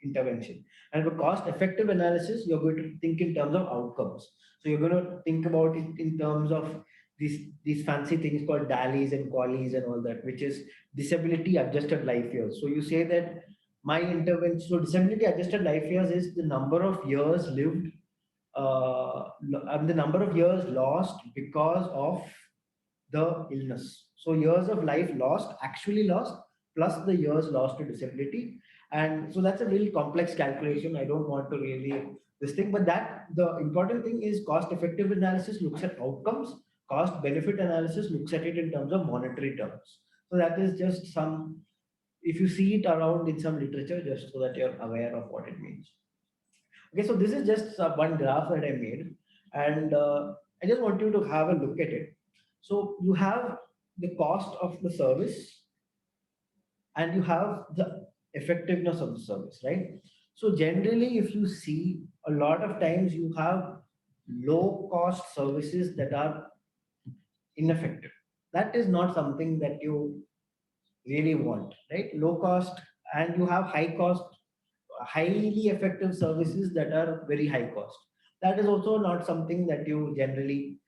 intervention. And for cost effective analysis, you're going to think in terms of outcomes. So you're going to think about it in terms of these fancy things called DALYs and QALYs and all that, which is disability adjusted life years. So you say that my intervention, so disability adjusted life years is the number of years lived, and the number of years lost because of the illness. So years of life lost, actually lost, plus the years lost to disability. And so that's a really complex calculation. I don't want to really this thing, but that the important thing is cost effective analysis looks at outcomes, cost benefit analysis looks at it in terms of monetary terms. So that is just some, if you see it around in some literature, just so that you're aware of what it means. Okay, so this is just one graph that I made, and I just want you to have a look at it. So you have the cost of the service, and you have the effectiveness of the service, right? So generally, if you see, a lot of times you have low cost services that are ineffective. That is not something that you really want, right? Low cost, and you have high cost, highly effective services that are very high cost. That is also not something that you generally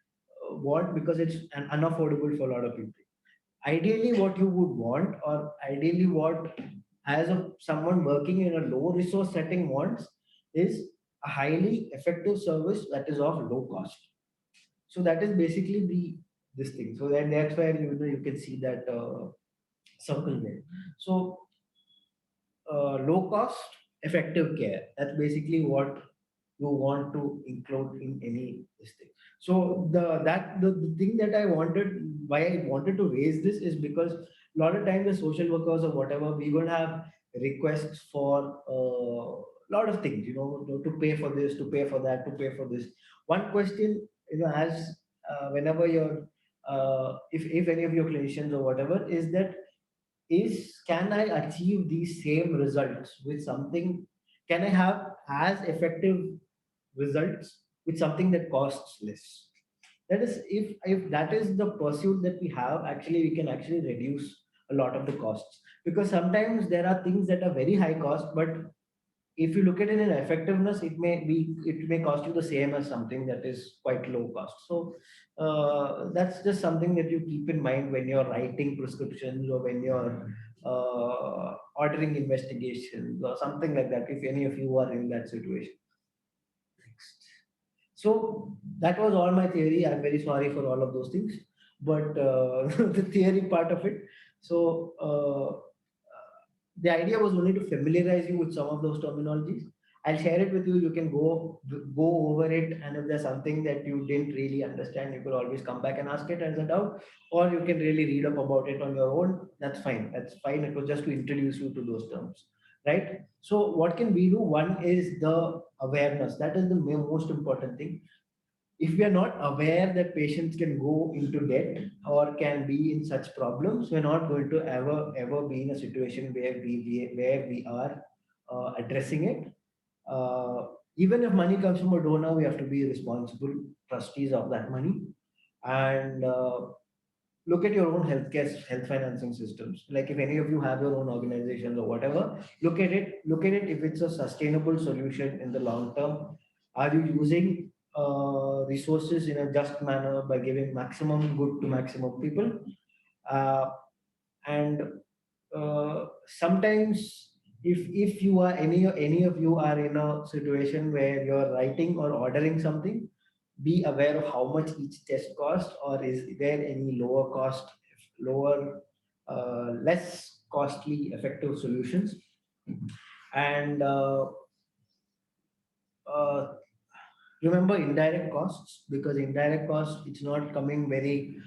want, because it's unaffordable for a lot of people. Ideally, what you would want, or ideally what as a someone working in a low resource setting wants, is a highly effective service that is of low cost. So that is basically the this thing. So that's where you can see that circle there. So low cost, effective care. That's basically what you want to include in any this thing. So the thing that I wanted, why I wanted to raise this, is because a lot of times the social workers or whatever, we're going to have requests for a lot of things, to pay for this, to pay for that, to pay for this. One question, as whenever you're, if any of your clinicians or whatever, is that is, can I achieve these same results with something? Can I have as effective results with something that costs less? That is, if that is the pursuit that we have, actually we can actually reduce a lot of the costs, because sometimes there are things that are very high cost, but if you look at it in effectiveness, it may cost you the same as something that is quite low cost. So that's just something that you keep in mind when you're writing prescriptions, or when you're ordering investigations or something like that, if any of you are in that situation. Next. So that was all my theory. I'm very sorry for all of those things, but the theory part of it. So the idea was only to familiarize you with some of those terminologies. I'll share it with you. You can go over it, and if there's something that you didn't really understand, you could always come back and ask it as a doubt, or you can really read up about it on your own. That's fine. That's fine. It was just to introduce you to those terms, right? So what can we do? One is the awareness. That is the most important thing. If we are not aware that patients can go into debt or can be in such problems, we're not going to ever be in a situation where we are addressing it. Even if money comes from a donor, we have to be responsible trustees of that money, and look at your own health financing systems. Like if any of you have your own organizations or whatever, look at it if it's a sustainable solution in the long term. Are you using resources in a just manner by giving maximum good to maximum people? And sometimes if you are any of you are in a situation where you're writing or ordering something, be aware of how much each test cost, or is there any lower cost, lower less costly effective solutions. And uh, remember indirect costs, because indirect costs, it's not coming very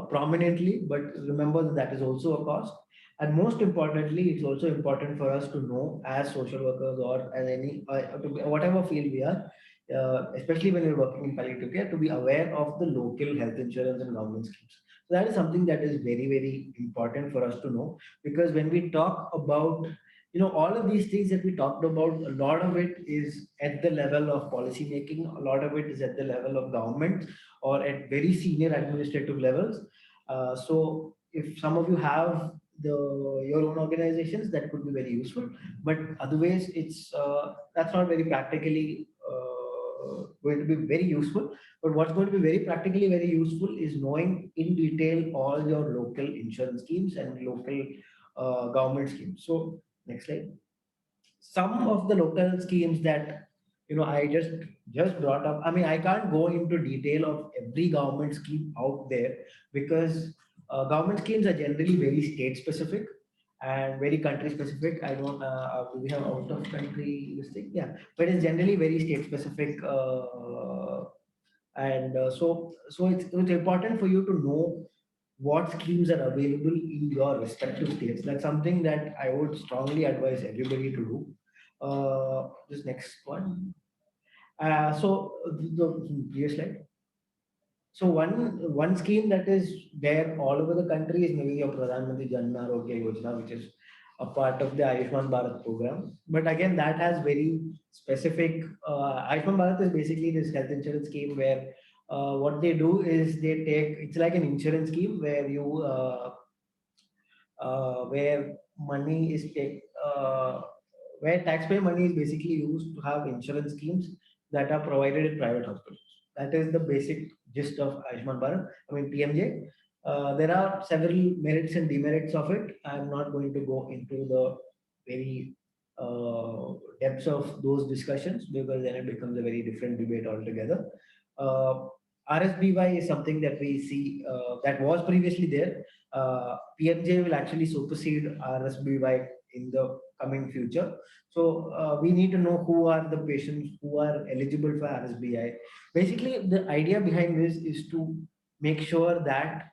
prominently, but remember that that is also a cost. And most importantly, it's also important for us to know as social workers or as any whatever field we are, especially when we're working in palliative care, to be aware of the local health insurance and government schemes. So that is something that is very, very important for us to know, because when we talk about, all of these things that we talked about, a lot of it is at the level of policy making, a lot of it is at the level of government or at very senior administrative levels. So if some of you have your own organizations, that could be very useful, but otherwise it's that's not very practically going to be very useful. But what's going to be very practically very useful is knowing in detail all your local insurance schemes and local government schemes. So next slide. Some of the local schemes that I just brought up. I mean, I can't go into detail of every government scheme out there, because government schemes are generally very state specific and very country specific. I don't. We have out of country listing, yeah, but it's generally very state specific. And so it's important for you to know what schemes are available in your respective states. That's something that I would strongly advise everybody to do. This next one. So the previous slide. So one scheme that is there all over the country is maybe your Pradhan Mantri Jan Arogya Yojana, which is a part of the Ayushman Bharat program. But again, that has very specific. Ayushman Bharat is basically this health insurance scheme where what they do is they take, it's like an insurance scheme where where money is take where taxpayer money is basically used to have insurance schemes that are provided in private hospitals. That is the basic gist of Ayushman Bharat. I mean PMJ. There are several merits and demerits of it. I'm not going to go into the very depths of those discussions, because then it becomes a very different debate altogether. Uh, RSBY is something that we see that was previously there. PMJ will actually supersede RSBY in the coming future. So we need to know who are the patients who are eligible for RSBI. Basically, the idea behind this is to make sure that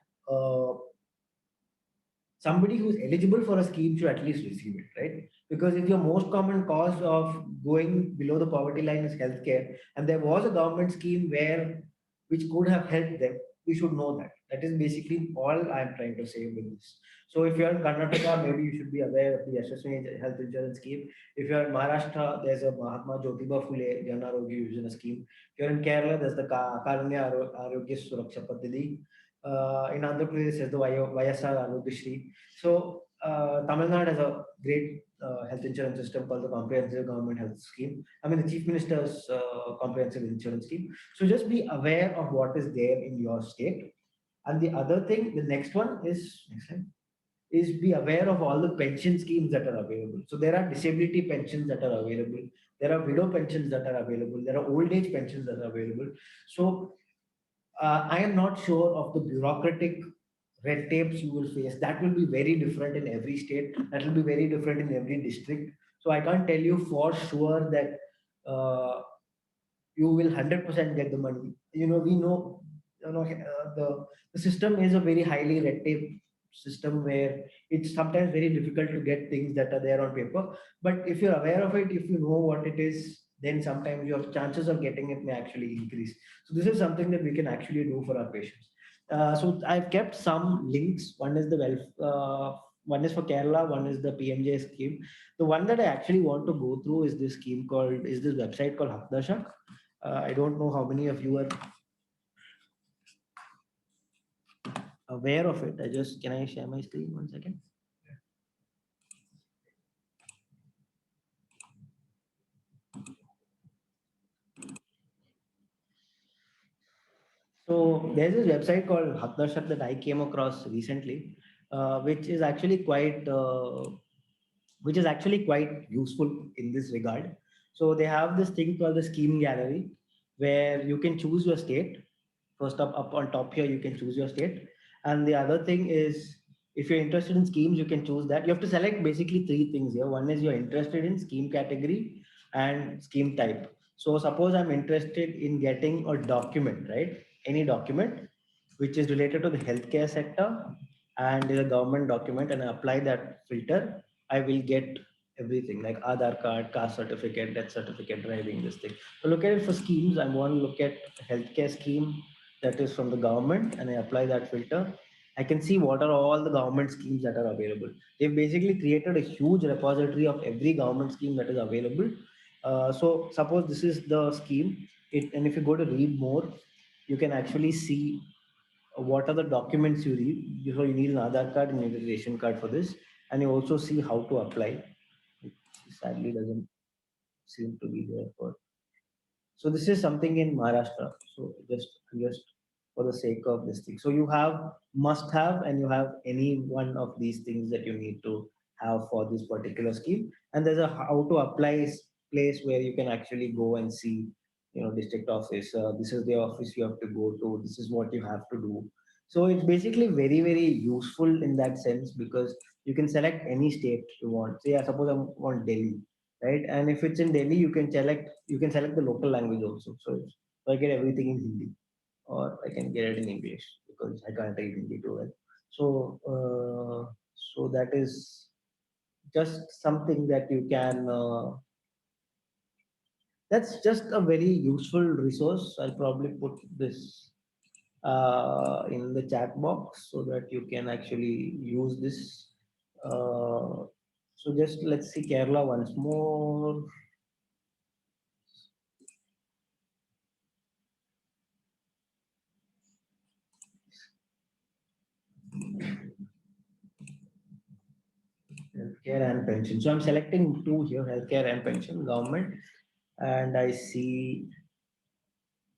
somebody who's eligible for a scheme should at least receive it, right? Because if your most common cause of going below the poverty line is healthcare, and there was a government scheme which could have helped them, we should know that. That is basically all I'm trying to say with this. So if you're in Karnataka, maybe you should be aware of the SSA health insurance scheme. If you're in Maharashtra, there's a Mahatma Jyotiba Phule Jan Arogya Yojana scheme. If you're in Kerala, there's the Karunya Arogya Suraksha Paddhati. In Andhra Pradesh, there's the YSR Arogya Shri. So Tamil Nadu has a great health insurance system called the Comprehensive Government Health Scheme. I mean, the Chief Minister's Comprehensive Insurance Scheme. So just be aware of what is there in your state. And the other thing, the next one is next slide, is be aware of all the pension schemes that are available. So there are disability pensions that are available. There are widow pensions that are available. There are old age pensions that are available. So I am not sure of the bureaucratic red tapes you will face. That will be very different in every state. That will be very different in every district. So I can't tell you for sure that you will 100% get the money. We know, the system is a very highly red tape system where it's sometimes very difficult to get things that are there on paper. But if you're aware of it, if you know what it is, then sometimes your chances of getting it may actually increase. So this is something that we can actually do for our patients. So I've kept some links. One is one is for Kerala, one is the PMJ scheme. The one that I actually want to go through is this website called Hakdashak. I don't know how many of you are aware of it. Can I share my screen 1 second? So there's this website called Hakdashak that I came across recently, which is actually quite which is actually quite useful in this regard. So they have this thing called the scheme gallery, where you can choose your state. First up on top here, you can choose your state. And the other thing is, if you're interested in schemes, you can choose that. You have to select basically three things here. One is you're interested in scheme category and scheme type. So suppose I'm interested in getting a document, right? Any document which is related to the healthcare sector and is a government document, and I apply that filter, I will get everything like Aadhaar card, caste certificate, death certificate, driving, this thing. So look at it for schemes. I want to look at healthcare scheme that is from the government, and I apply that filter. I can see what are all the government schemes that are available. They've basically created a huge repository of every government scheme that is available. So suppose this is the scheme, and if you go to read more, you can actually see what are the documents you need. So you need an Aadhaar card, you need a ration card for this, and you also see how to apply. It sadly doesn't seem to be there for. So this is something in Maharashtra. So just for the sake of this thing. So you have must have, and you have any one of these things that you need to have for this particular scheme. And there's a how to apply place where you can actually go and see, district office. This is the office you have to go to. This is what you have to do. So it's basically very, very useful in that sense, because you can select any state you want. Say, I suppose I want Delhi, right? And if it's in Delhi, you can select the local language also. So I get everything in Hindi, or I can get it in English because I can't read Hindi too well. So that is just something that you can. That's just a very useful resource. I'll probably put this in the chat box so that you can actually use this. So just let's see Kerala once more. Healthcare and pension. So I'm selecting two here, healthcare and pension, government, and I see.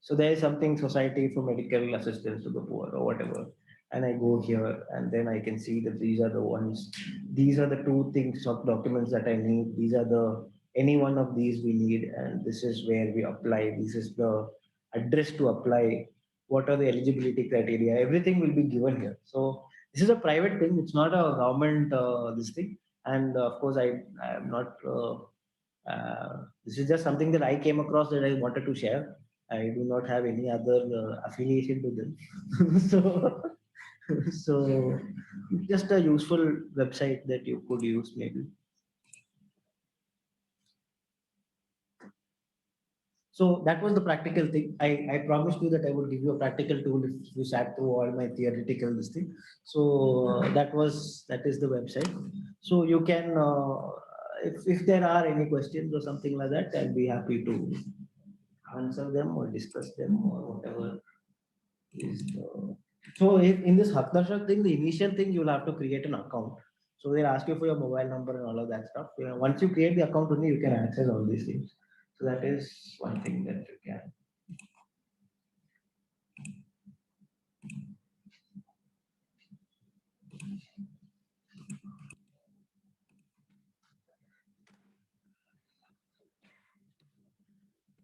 So there is something society for medical assistance to the poor or whatever. And I go here, and then I can see that these are the ones, these are the two things of documents that I need. These are the any one of these we need, and this is where we apply. This is the address to apply. What are the eligibility criteria? Everything will be given here. So this is a private thing. It's not a government this thing. And of course, I am not. This is just something that I came across that I wanted to share. I do not have any other affiliation to them. So just a useful website that you could use maybe. So that was the practical thing. I promised you that I would give you a practical tool if you sat through all my theoretical this thing. So that is the website. So you can if there are any questions or something like that, I'll be happy to answer them or discuss them or whatever is the. So if in this Hatnashak thing, the initial thing you'll have to create an account. So they'll ask you for your mobile number and all of that stuff. Once you create the account, only you can access all these things. So that is one thing that you can.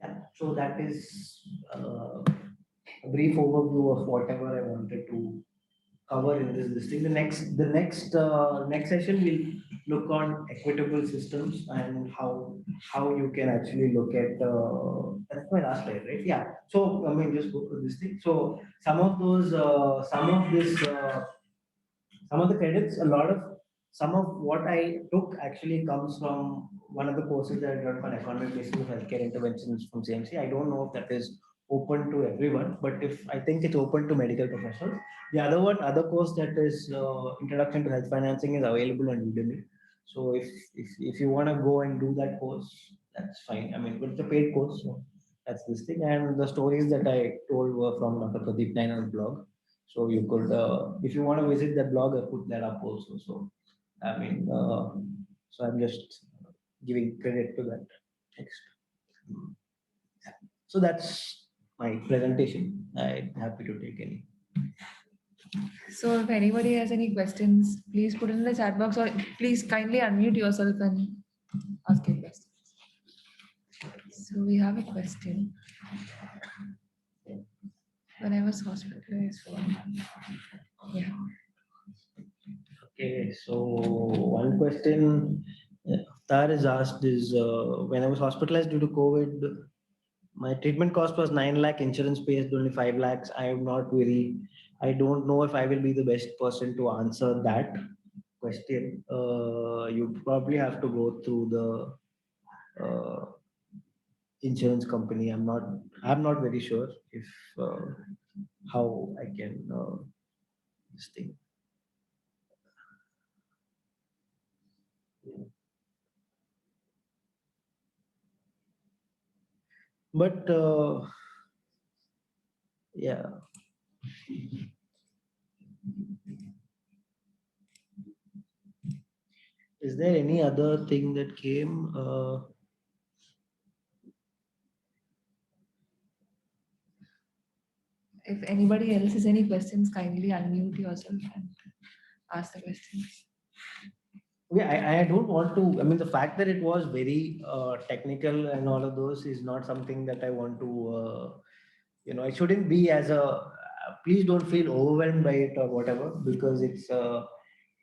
Yeah. So that is a brief overview of whatever I wanted to cover in this thing. The next session will look on equitable systems and how you can actually look at that's my last slide, right? Yeah. So I mean, just go through this thing. So some of the credits, some of what I took actually comes from one of the courses that I learned on economic basis of healthcare interventions from CMC. I don't know if that is open to everyone, but if I think it's open to medical professionals. The other course that is Introduction to Health Financing is available on Udemy. So if you want to go and do that course, that's fine. I mean, but it's a paid course, so that's this thing. And the stories that I told were from Dr. Pradeep Nain's blog. So you could, if you want to visit that blog, I put that up also. So I mean, so I'm just giving credit to that text. So that's my presentation. I'm happy to take any. So if anybody has any questions, please put it in the chat box or please kindly unmute yourself and ask your questions. So we have a question. When I was hospitalized for yeah. Okay, so one question Tar is asked is when I was hospitalized due to COVID, my treatment cost was 9 lakh, insurance pays only 5 lakhs. I am not very, I don't know if I will be the best person to answer that question. You probably have to go through the insurance company. I'm not very sure if how I can this thing. But yeah, is there any other thing that came? If anybody else has any questions, kindly unmute yourself and ask the questions. Yeah, I don't want to. I mean, the fact that it was very technical and all of those is not something that I want to. It shouldn't be as a. Please don't feel overwhelmed by it or whatever, because it's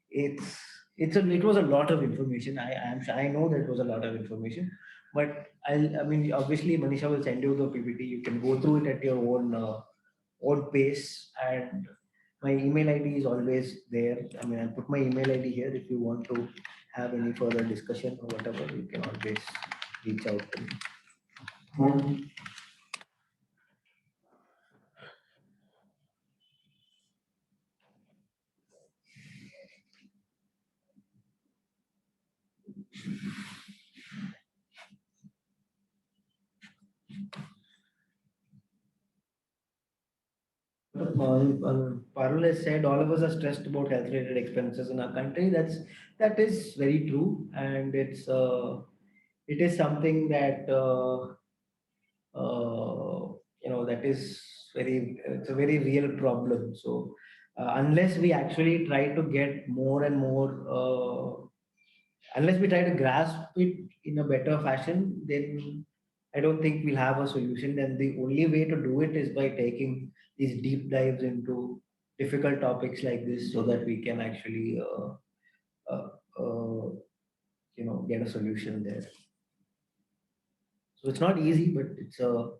it was a lot of information. I know that it was a lot of information, but I mean, obviously Manisha will send you the PPT. You can go through it at your own pace, and my email ID is always there. I mean, I'll put my email ID here. If you want to have any further discussion or whatever, you can always reach out to me. Parul has said all of us are stressed about health-related expenses in our country. That is very true, and it is something that that is it's a very real problem. So unless we actually try to get more and more, unless we try to grasp it in a better fashion, then I don't think we'll have a solution. Then the only way to do it is by taking these deep dives into difficult topics like this, so that we can actually uh, uh, get a solution there. So it's not easy, but it's a.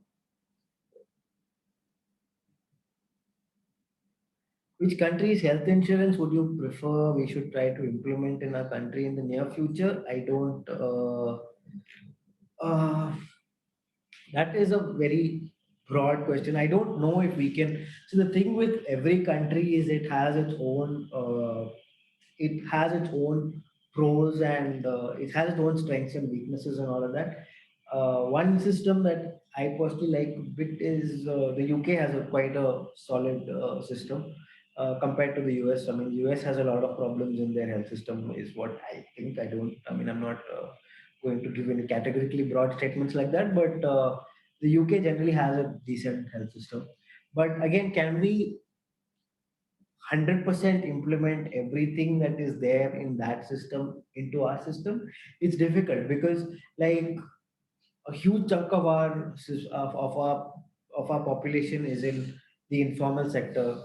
Which country's health insurance would you prefer we should try to implement in our country in the near future? I don't. Uh, that is a very broad question. I don't know if we can. So the thing with every country is it has its own. It has its own pros, and it has its own strengths and weaknesses and all of that. One system that I personally like a bit is the UK has a quite a solid system compared to the US. I mean, US has a lot of problems in their health system, is what I think. I don't. I mean, I'm not going to give any categorically broad statements like that, but the UK generally has a decent health system. But again, can we 100% implement everything that is there in that system into our system? It's difficult because, like, a huge chunk of our population is in the informal sector.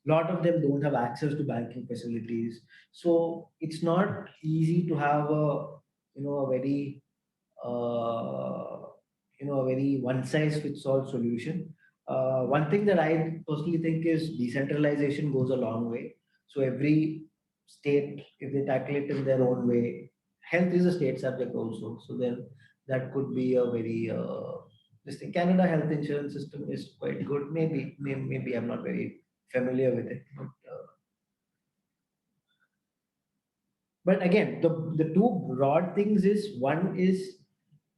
A lot of them don't have access to banking facilities, so it's not easy to have a very uh, a very one size fits all solution. One thing that I personally think is decentralization goes a long way. So every state, if they tackle it in their own way, health is a state subject also. So then that could be a very this thing. Canada health insurance system is quite good. Maybe I'm not very familiar with it. But again, the two broad things is, one is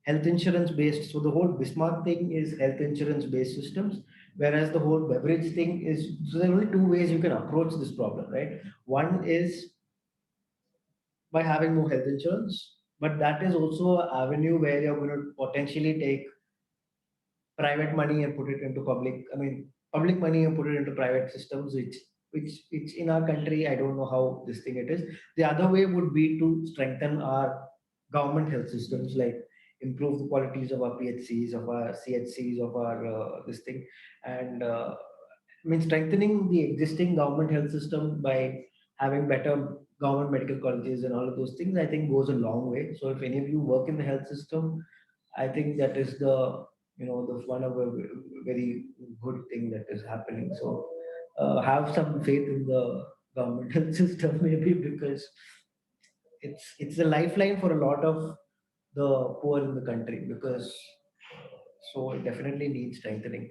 health insurance based. So the whole Bismarck thing is health insurance based systems, whereas the whole beverage thing is. So there are only two ways you can approach this problem, right? One is by having more health insurance, but that is also an avenue where you're going to potentially take private money and put it into public. I mean, public money and put it into private systems, which which in our country, I don't know how this thing it is. The other way would be to strengthen our government health systems, like improve the qualities of our PHCs, of our CHCs, of our this thing, and I mean strengthening the existing government health system by having better government medical colleges and all of those things, I think goes a long way. So if any of you work in the health system, I think that is the the one of a very good thing that is happening. So have some faith in the government health system, maybe, because it's a lifeline for a lot of the poor in the country. Because so it definitely needs strengthening.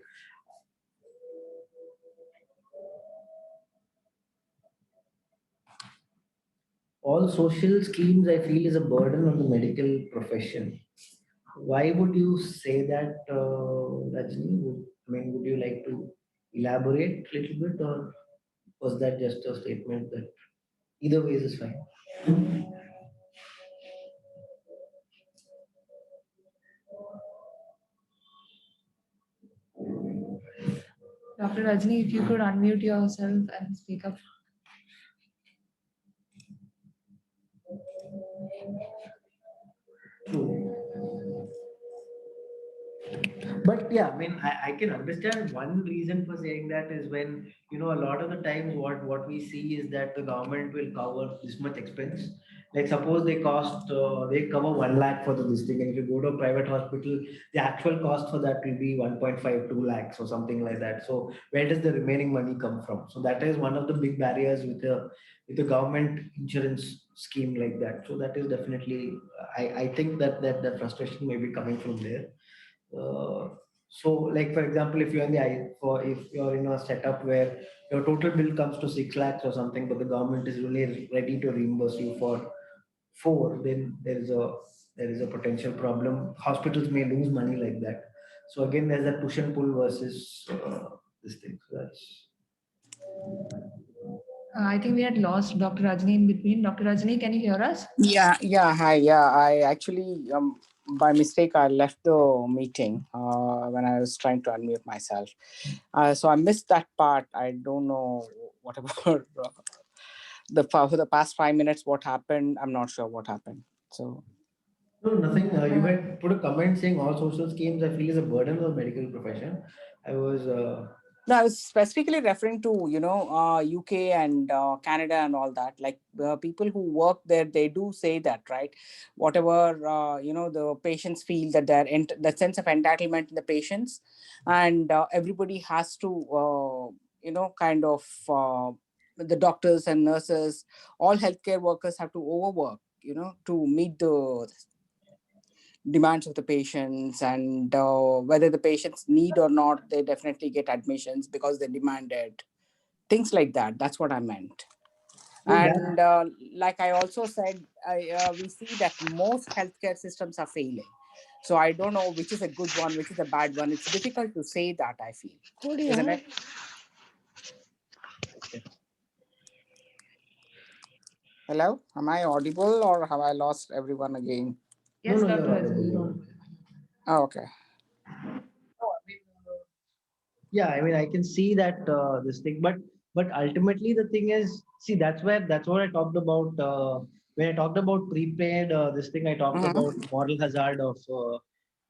All social schemes, I feel, is a burden on the medical profession. Why would you say that, Rajni? Would you like to elaborate a little bit, or was that just a statement that either ways is fine? Dr. Rajni, if you could unmute yourself and speak up. True. But yeah, I mean, I can understand one reason for saying that is when, a lot of the times what we see is that the government will cover this much expense. Like suppose they cover 1 lakh for the this thing, and if you go to a private hospital, the actual cost for that will be 1.52 lakhs or something like that. So where does the remaining money come from? So that is one of the big barriers with the government insurance scheme like that. So that is definitely, I think that the frustration may be coming from there. uh, so, like for example, if you're in the if you're in a setup where your total bill comes to 6 lakhs or something, but the government is really ready to reimburse you for four, then there is a potential problem. Hospitals may lose money like that. So again, there's a push and pull versus this thing. So that's I think we had lost Dr. Rajni in between. Dr. Rajni, can you hear us? Yeah, hi. Yeah, I actually, by mistake, I left the meeting when I was trying to unmute myself. So I missed that part. I don't know what about for the past 5 minutes, what happened. I'm not sure what happened. So, no, nothing. You had put a comment saying all social schemes, I feel, is a burden on medical profession. I was. no, I was specifically referring to, UK and Canada and all that. Like people who work there, they do say that, right? Whatever, the patients feel that the sense of entitlement in the patients, and everybody has to, kind of, the doctors and nurses, all healthcare workers have to overwork, to meet the demands of the patients, and whether the patients need or not, they definitely get admissions because they demanded things like that. That's what I meant. No, that And like I also said, we see that most healthcare systems are failing. So I don't know which is a good one, which is a bad one. It's difficult to say that, I feel, isn't it? Hello, am I audible or have I lost everyone again? no, Yes, no, Dr. you're audible. Rajni. You're audible. Oh, okay. Yeah, I mean, I can see that this thing, but ultimately the thing is, see, that's what I talked about when I talked about prepaid. This thing I talked about Mhm. moral hazard of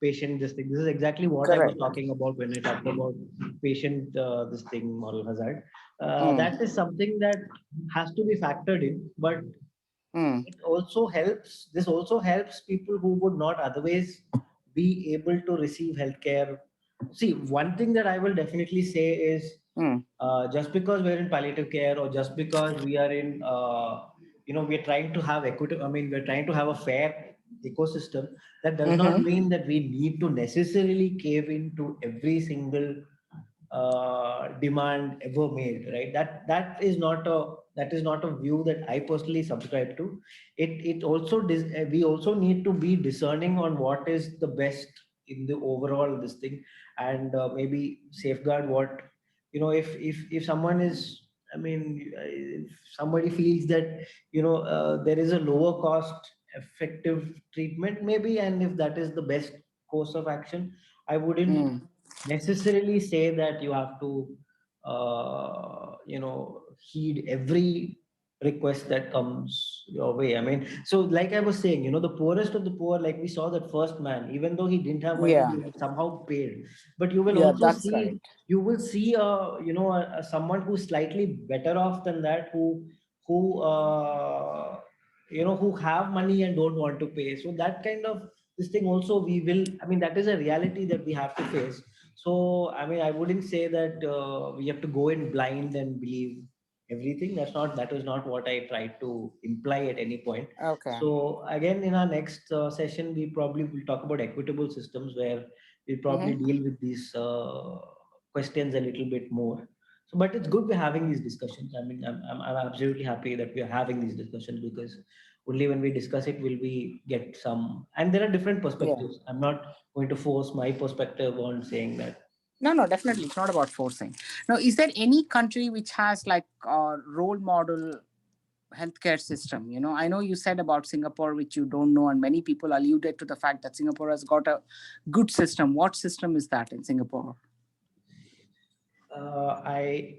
patient. This thing. This is exactly what I was Correct. talking about when I talked about patient. This thing, moral hazard. Mm. That is something that has to be factored in, but Mm. it also helps. This also helps people who would not otherwise be able to receive healthcare. See, one thing that I will definitely say is Mm. just because we're in palliative care, or just because we are in, we're trying to have equity, I mean, we're trying to have a fair ecosystem, that does not Mm-hmm. mean that we need to necessarily cave into every single demand ever made, right? That is not a view that I personally subscribe to. It also we also need to be discerning on what is the best in the overall this thing, and maybe safeguard what, if someone is, I mean, if somebody feels that, there is a lower cost effective treatment maybe, and if that is the best course of action, I wouldn't Mm. necessarily say that you have to heed every request that comes your way. I mean, so like I was saying, the poorest of the poor, like we saw that first man, even though he didn't have money, Yeah, he somehow paid. But you will yeah, also that's right. see, someone who's slightly better off than that, who have money and don't want to pay. So that kind of this thing also we will. I mean, that is a reality that we have to face. So I mean, I wouldn't say that we have to go in blind and believe everything. That is not what I tried to imply at any point. Okay. So again, in our next session, we probably will talk about equitable systems where we probably Mm-hmm. deal with these questions a little bit more. So, but it's good we're having these discussions. I mean, I'm absolutely happy that we are having these discussions because only when we discuss it will we get some. And there are different Yeah. perspectives. I'm not going to force my perspective on saying that. No, no, definitely. It's not about forcing. Now, is there any country which has like a role model healthcare system? I know you said about Singapore, which you don't know, and many people alluded to the fact that Singapore has got a good system. What system is that in Singapore? I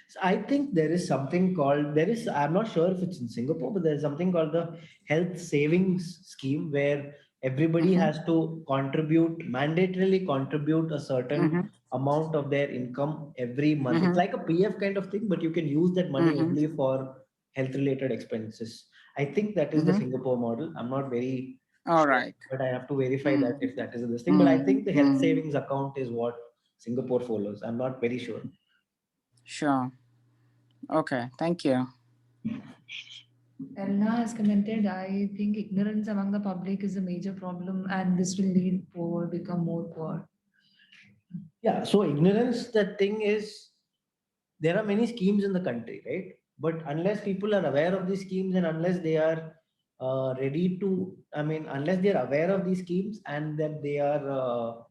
So I think there is something called I'm not sure if it's in Singapore, but there's something called the health savings scheme where everybody Mm-hmm. has to mandatorily contribute a certain Mm-hmm. amount of their income every month. It's Mm-hmm. like a PF kind of thing, but you can use that money Mm-hmm. only for health related expenses. I think that is the Mm-hmm. Singapore model. I'm not very All sure, right. but I have to verify that Mm-hmm. if that is this thing. But I think the health Mm-hmm. savings account is what Singapore follows. I'm not very sure. Sure. Okay. Thank you. Elna has commented, I think ignorance among the public is a major problem and this will lead poor become more poor. Yeah, so ignorance, the thing is, there are many schemes in the country, right? But unless people are aware of these schemes and unless they are unless they are aware of these schemes and that they are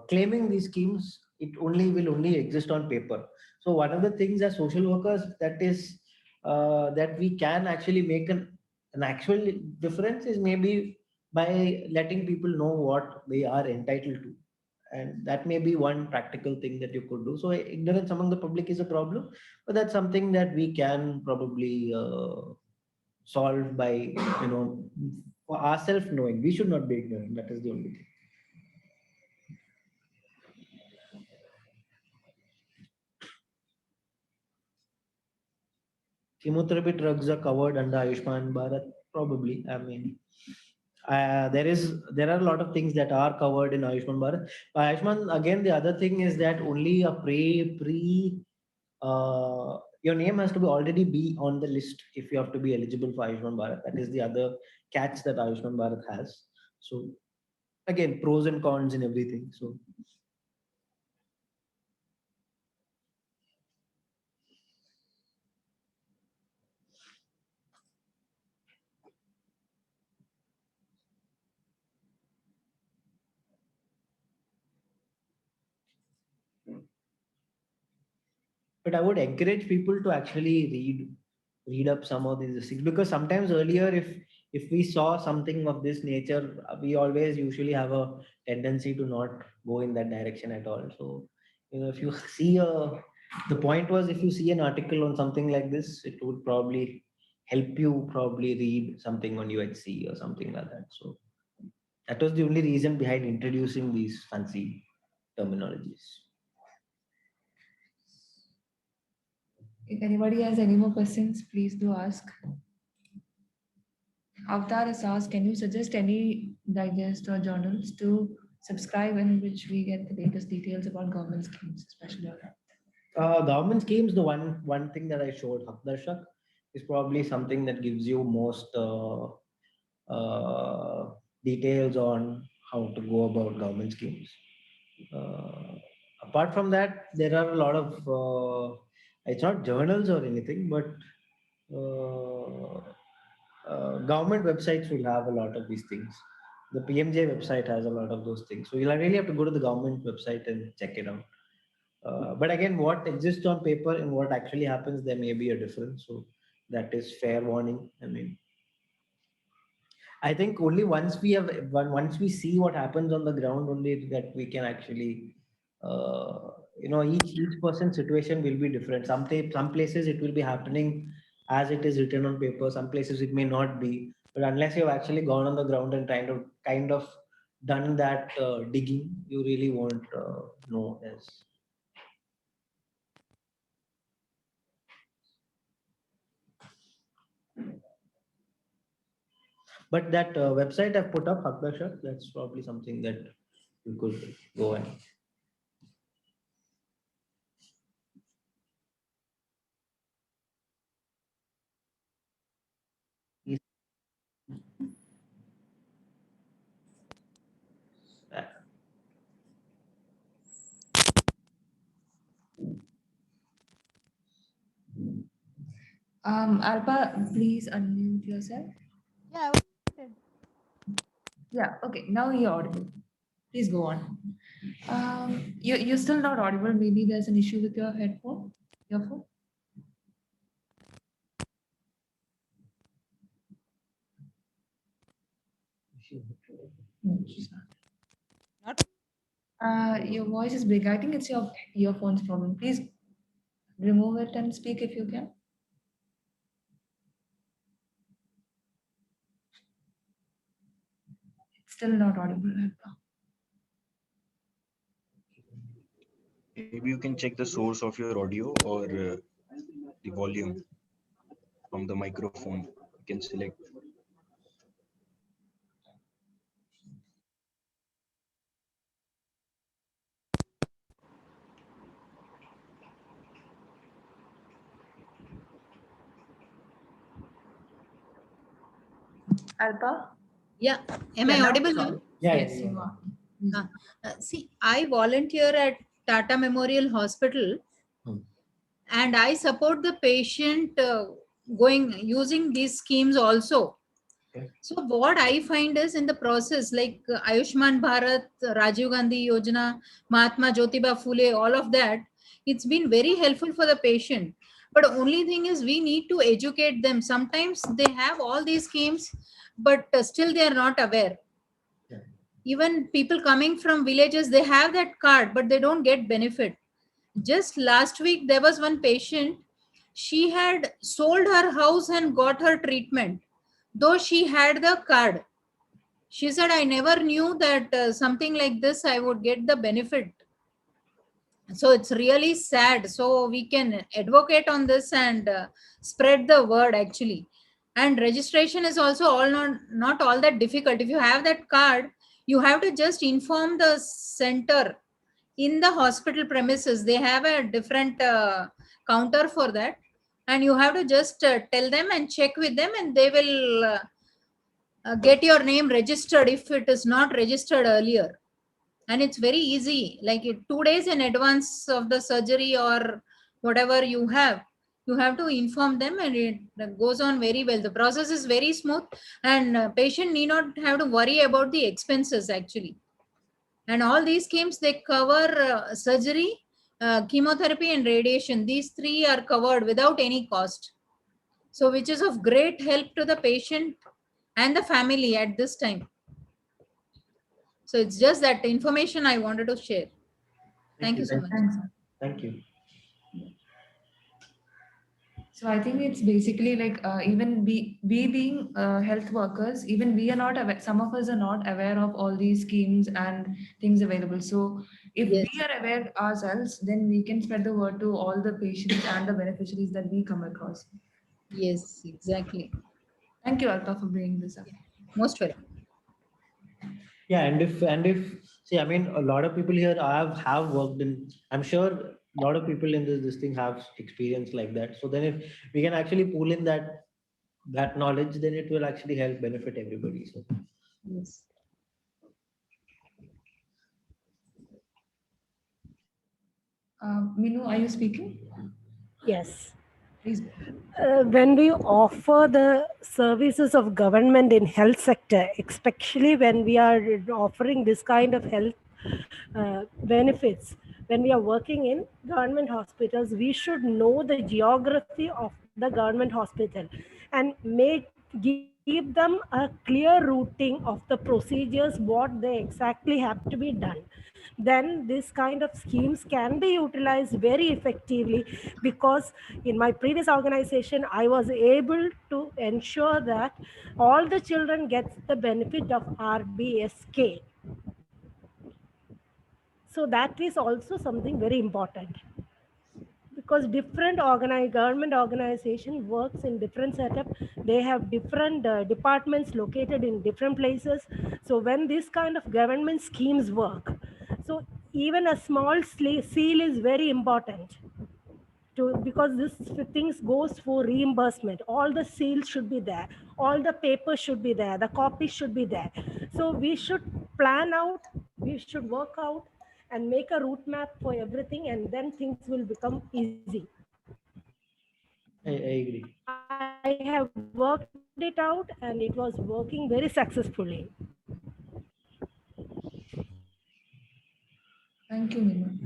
claiming these schemes, it only will only exist on paper. So one of the things as social workers that we can actually make an actual difference is maybe by letting people know what they are entitled to, and that may be one practical thing that you could do. So ignorance among the public is a problem, but that's something that we can probably solve by for ourselves knowing we should not be ignorant. That is the only thing. Chemotherapy drugs are covered under Ayushman Bharat, probably. I mean, there are a lot of things that are covered in Ayushman Bharat. Ayushman, again, the other thing is that only a your name has to be already be on the list if you have to be eligible for Ayushman Bharat. That is the other catch that Ayushman Bharat has. So again, pros and cons in everything. So but I would encourage people to actually read up some of these things, because sometimes earlier, if we saw something of this nature, we always usually have a tendency to not go in that direction at all. So if you see the point was, if you see an article on something like this, it would probably help you probably read something on UHC or something like that. So that was the only reason behind introducing these fancy terminologies. If anybody has any more questions, please do ask. Avatar has asked, can you suggest any digest or journals to subscribe in which we get the latest details about government schemes, especially on that? Government schemes, the one thing that I showed, Hakdarshak, is probably something that gives you most details on how to go about government schemes. Uh, Apart from that, there are a lot of it's not journals or anything, but government websites will have a lot of these things. The PMJ website has a lot of those things. So you'll really have to go to the government website and check it out. But again, what exists on paper and what actually happens, there may be a difference. So that is fair warning. I mean, I think only once we see what happens on the ground, only that we can actually, each person's situation will be different. Some places it will be happening as it is written on paper. Some places it may not be. But unless you've actually gone on the ground and kind of done that digging, you really won't know this. But that website I've put up, Hakdasha, that's probably something that you could go and. Alpa, please unmute yourself. Yeah, Yeah, okay, now you're audible. Please go on. You're still not audible. Maybe there's an issue with your headphone, your phone. No, she's not. Your voice is big. I think it's your earphones problem. Please remove it and speak if you can. It's still not audible. Alpa. Maybe you can check the source of your audio or the volume from the microphone. You can select. Alpa? yeah. Am Yeah, I now audible it's now? audible. Yeah, Yes, yeah, you yeah. are. Please go. See, I volunteer at Tata Memorial Hospital, Hmm. and I support the patient using these schemes also. Okay. So what I find is in the process, like Ayushman Bharat, Rajiv Gandhi Yojana, Mahatma Jyotiba Phule, all of that, it's been very helpful for the patient. But only thing is we need to educate them. Sometimes they have all these schemes, but still they are not aware. Yeah. Even people coming from villages, they have that card, but they don't get benefit. Just last week, there was one patient. She had sold her house and got her treatment, though she had the card. She said, I never knew that something like this I would get the benefit. So it's really sad. So we can advocate on this and spread the word actually. And registration is also not all that difficult. If you have that card, you have to just inform the center in the hospital premises. They have a different counter for that, and you have to just tell them and check with them, and they will get your name registered if it is not registered earlier. And it's very easy, like 2 days in advance of the surgery or whatever you have to inform them, and it goes on very well. The process is very smooth, and patient need not have to worry about the expenses actually. And all these schemes, they cover surgery, chemotherapy and radiation. These three are covered without any cost, so which is of great help to the patient and the family at this time. So it's just that information I wanted to share. Thank you so much. Thanks. Thank you. So I think it's basically like even we being health workers, even we are not aware. Some of us are not aware of all these schemes and things available. So if Yes. we are aware ourselves, then we can spread the word to all the patients and the beneficiaries that we come across. Yes, exactly. Thank you, Alpa, for bringing this up. Most welcome. Yeah, and if see, I mean, a lot of people here have worked in. I'm sure a lot of people in this thing have experience like that. So then, if we can actually pull in that knowledge, then it will actually help benefit everybody. So Yes. Minu, are you speaking? Yes. Please go. When we offer the services of government in health sector, especially when we are offering this kind of health benefits, when we are working in government hospitals, we should know the geography of the government hospital and give give them a clear routing of the procedures, what they exactly have to be done. Then this kind of schemes can be utilized very effectively, because in my previous organization, I was able to ensure that all the children gets the benefit of RBSK. So that is also something very important, because different government organization works in different setup. They have different departments located in different places. So when this kind of government schemes work, so even a small seal is very important to, because this things goes for reimbursement. All the seals should be there, all the papers should be there, the copies should be there. So we should plan out, we should work out and make a route map for everything, and then things will become easy. I agree. I have worked it out and it was working very successfully. Thank you, Nima.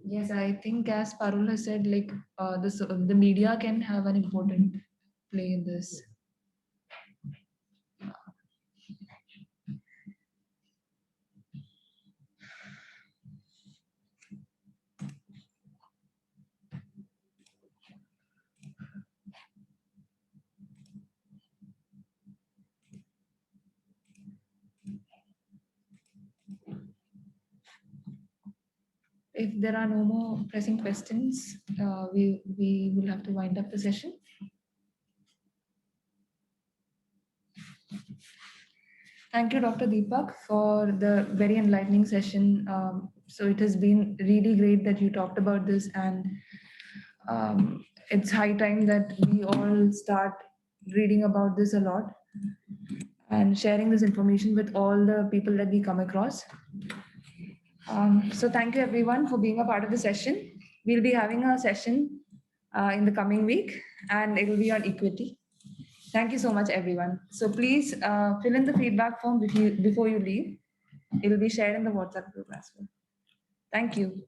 Yes, I think as Parul has said, like the media can have an important play in this. If there are no more pressing questions, we will have to wind up the session. Thank you, Dr. Deepak, for the very enlightening session. So it has been really great that you talked about this, and it's high time that we all start reading about this a lot and sharing this information with all the people that we come across. So thank you everyone for being a part of the session. We'll be having a session in the coming week, and it will be on equity. Thank you so much, everyone. So please fill in the feedback form before you leave. It will be shared in the WhatsApp group as well. Thank you.